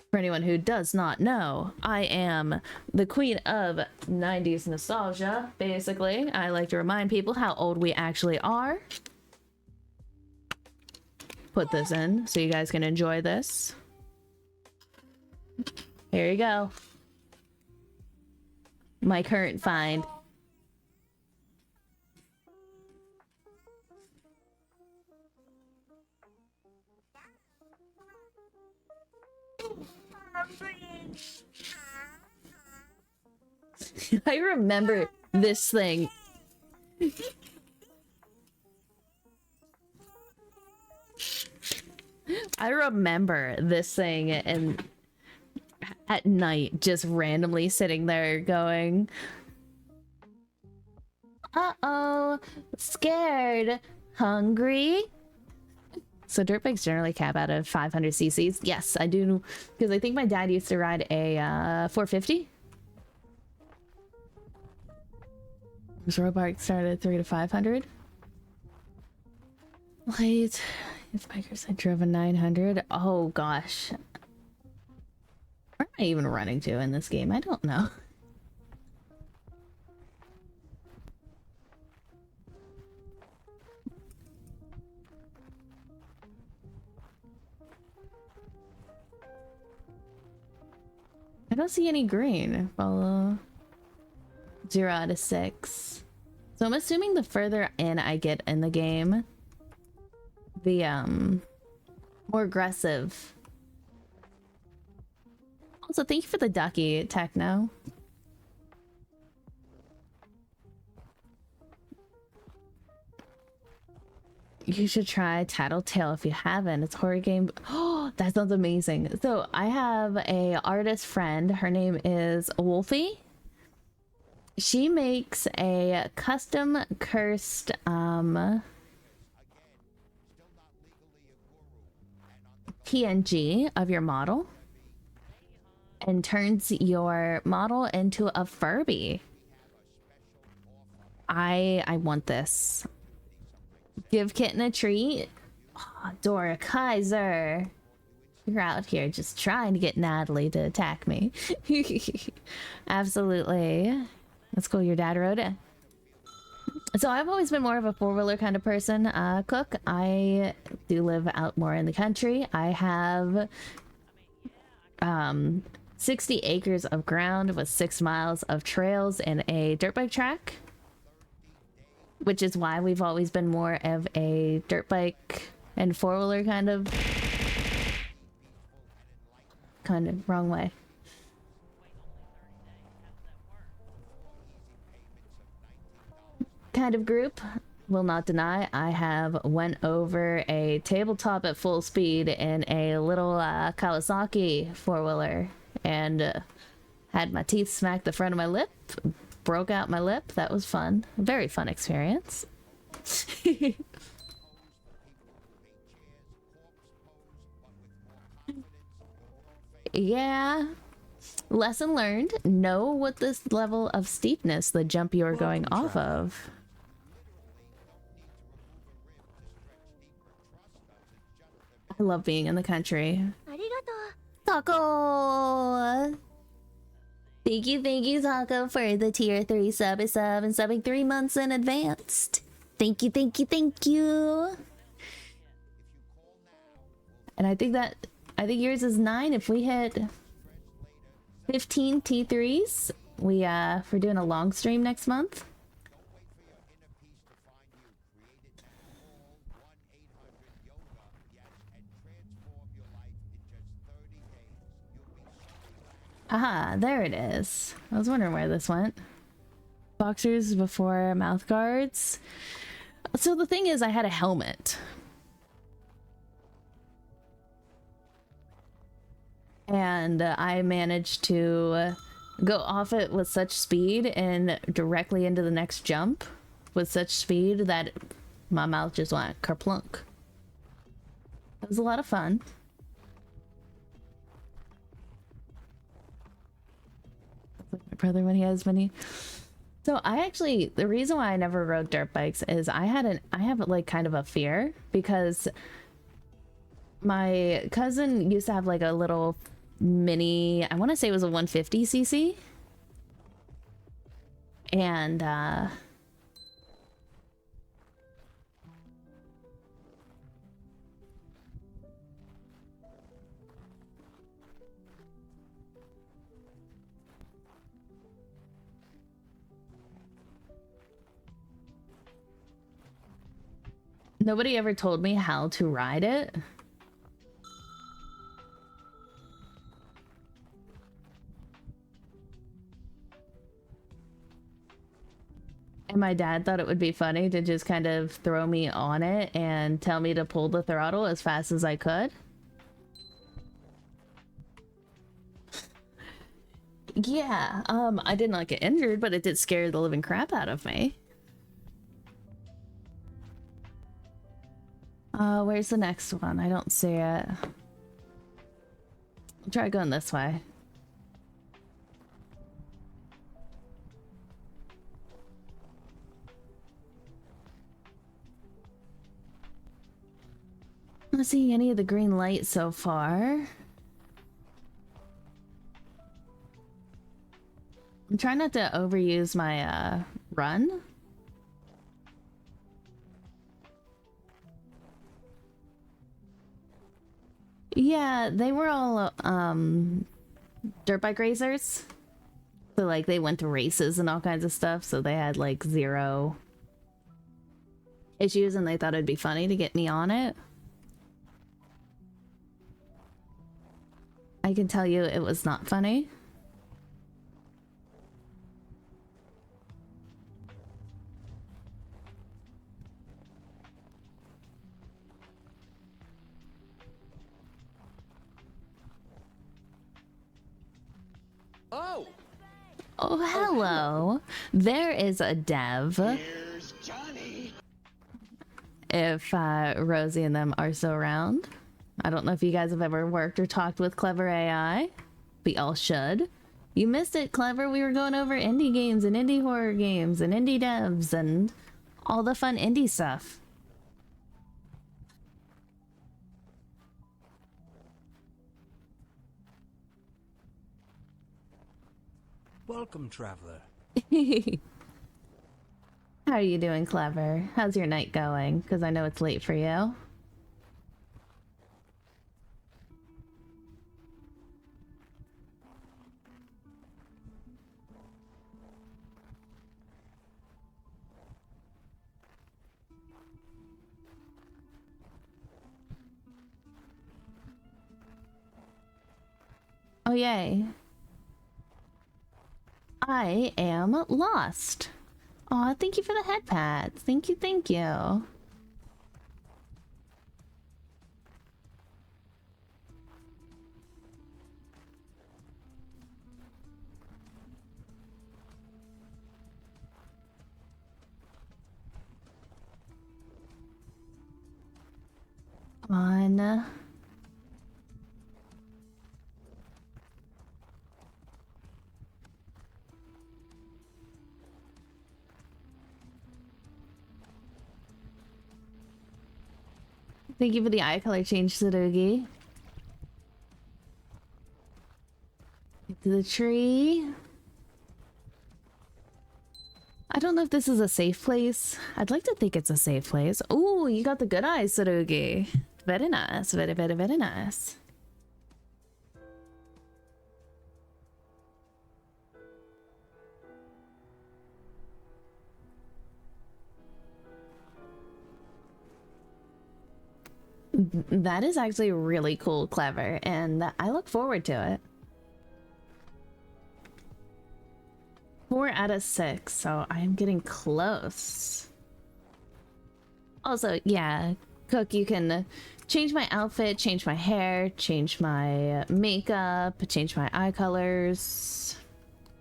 For anyone who does not know, I am the queen of 90s nostalgia, basically. I like to remind people how old we actually are. Put this in so you guys can enjoy this. Here you go. My current find. I remember this thing. I remember this thing and at night just randomly sitting there going, uh-oh, scared, hungry. So dirt bikes generally cap out of 500 cc's. Yes, I do, because I think my dad used to ride a 450. His road bike started at 3 to 500. Light. If bikers had driven 900. Oh gosh. Where am I even running to in this game? I don't know. I don't see any green. Follow 0 out of 6. So I'm assuming the further in I get in the game, the more aggressive. Also, thank you for the ducky, Techno. You should try Tattletale if you haven't. It's a horror game. Oh, that sounds amazing. So I have a artist friend. Her name is Wolfie. She makes a custom cursed PNG of your model and turns your model into a Furby. I want this. Give Kitten a treat. Oh, Dora Kaiser. You're out here just trying to get Natalie to attack me. Absolutely. That's cool. Your dad rode it. So I've always been more of a four-wheeler kind of person. Cook. I do live out more in the country. I have 60 acres of ground with 6 miles of trails and a dirt bike track, which is why we've always been more of a dirt bike and four-wheeler kind of wrong way. Kind of group. Will not deny I have went over a tabletop at full speed in a little Kawasaki four-wheeler and had my teeth smack the front of my lip, broke out my lip. That was fun. A very fun experience. Yeah. Lesson learned. Know what this level of steepness the jump you're going off of. I love being in the country. Taco! Thank you, Taco, for the tier 3 sub and subbing 3 months in advance. Thank you. And I think yours is 9 if we hit 15 T3s. We're doing a long stream next month. Aha, there it is. I was wondering where this went. Boxers before mouth guards. So the thing is, I had a helmet. And I managed to go off it with such speed and directly into the next jump with such speed that my mouth just went kerplunk. It was a lot of fun. Like my brother when he has many. So the reason why I never rode dirt bikes is I have like kind of a fear, because my cousin used to have like a little mini, I want to say it was a 150cc, and nobody ever told me how to ride it. And my dad thought it would be funny to just kind of throw me on it and tell me to pull the throttle as fast as I could. Yeah, I did not get injured, but it did scare the living crap out of me. Where's the next one? I don't see it. I'll try going this way. I'm not seeing any of the green lights so far. I'm trying not to overuse my run. Yeah, they were all dirt bike racers. So like they went to races and all kinds of stuff, so they had like 0 issues, and they thought it'd be funny to get me on it. I can tell you it was not funny. Oh! Oh, hello. There is a dev. Here's Johnny! If Rosie and them are still around. I don't know if you guys have ever worked or talked with Clever AI. We all should. You missed it, Clever. We were going over indie games and indie horror games and indie devs and all the fun indie stuff. Welcome, traveler. How are you doing, Clever? How's your night going? Because I know it's late for you. Oh, yay. I am lost. Aw, thank you for the head pats. Thank you, thank you. Come on. Thank you for the eye color change, Sarugi. To the tree. I don't know if this is a safe place. I'd like to think it's a safe place. Oh, you got the good eyes, Sarugi. Very nice. Very, very, very nice. That is actually really cool, clever, and I look forward to it. 4 out of 6, so I'm getting close. Also, yeah, Cook, you can change my outfit, change my hair, change my makeup, change my eye colors.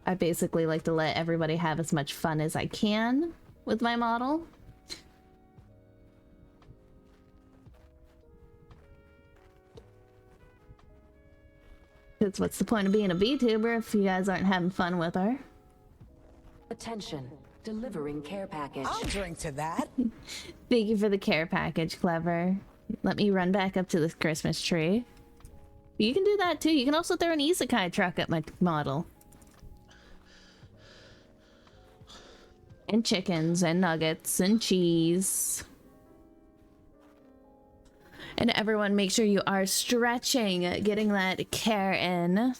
I basically like to let everybody have as much fun as I can with my model. Because what's the point of being a VTuber if you guys aren't having fun with her? Attention. Delivering care package. I'll drink to that. Thank you for the care package, Clever. Let me run back up to this Christmas tree. You can do that too. You can also throw an isekai truck at my model. And chickens and nuggets and cheese. And everyone, make sure you are stretching, getting that care in.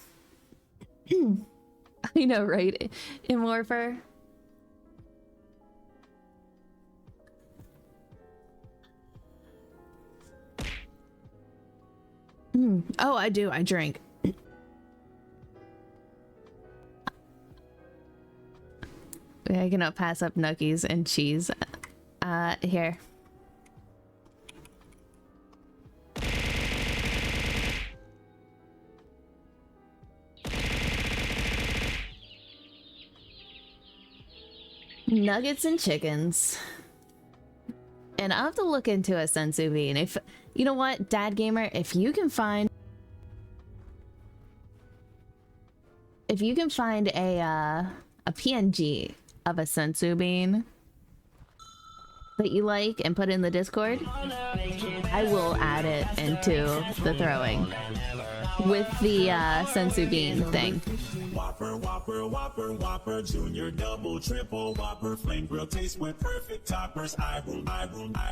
I know, right? Immorpher. Oh, I do. I drink. I cannot pass up nuggies and cheese. Here. Nuggets and chickens. And I'll have to look into a sensu bean. If you know what, Dad Gamer, if you can find a PNG of a sensu bean that you like and put in the Discord, I will add it into the throwing with the sensu bean thing. Whopper, Whopper, Whopper, Whopper, Junior, Double, Triple, Whopper, Flame Grill taste with perfect toppers. I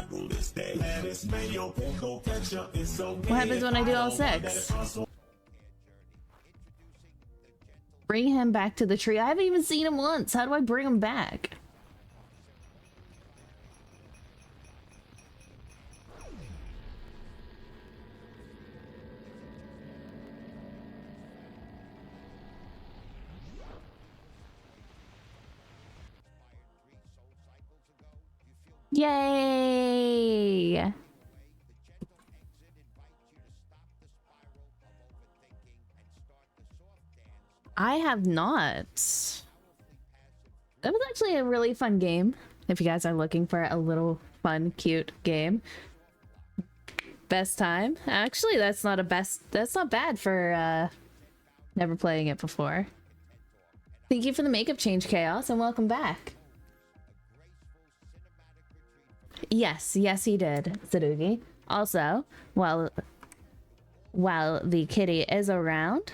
rule this day. Lettuce, mayo, pickle, ketchup is so good. What happens when I do all 6? Bring him back to the tree. I haven't even seen him once. How do I bring him back? Yay! I have not. That was actually a really fun game. If you guys are looking for a little fun, cute game. Best time? Actually, that's not bad for never playing it before. Thank you for the makeup change, Chaos, and welcome back. Yes, he did, Sarugi. Also, while the kitty is around,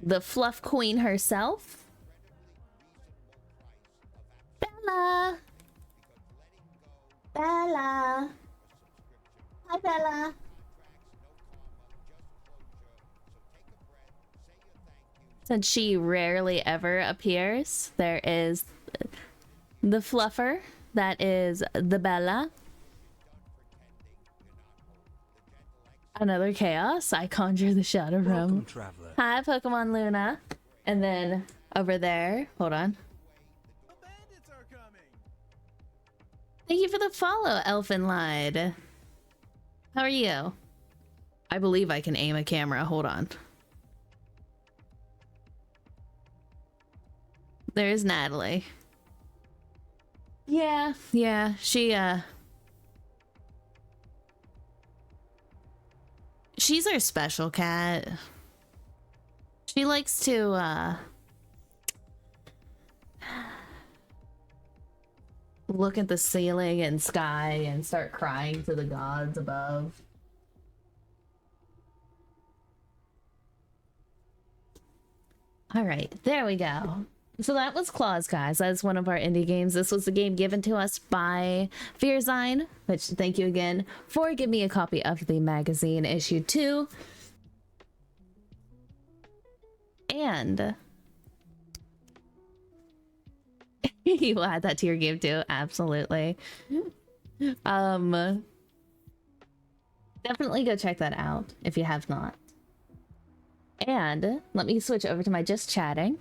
the fluff queen herself, Bella. Hi, Bella. Since she rarely ever appears, there is the fluffer, that is the Bella. Another chaos. I conjure the shadow realm. Welcome, traveler. Hi, Pokemon Luna. And then over there, hold on. Thank you for the follow, Elfenlied. How are you? I believe I can aim a camera. Hold on. There's Natalie. Yeah, she's our special cat. She likes to, look at the ceiling and sky and start crying to the gods above. All right, there we go. So that was Claws, guys. That's one of our indie games. This was a game given to us by Fearzine, which thank you again for giving me a copy of the magazine issue 2. And You will add that to your game too. Absolutely. Definitely go check that out if you have not. And let me switch over to my just chatting.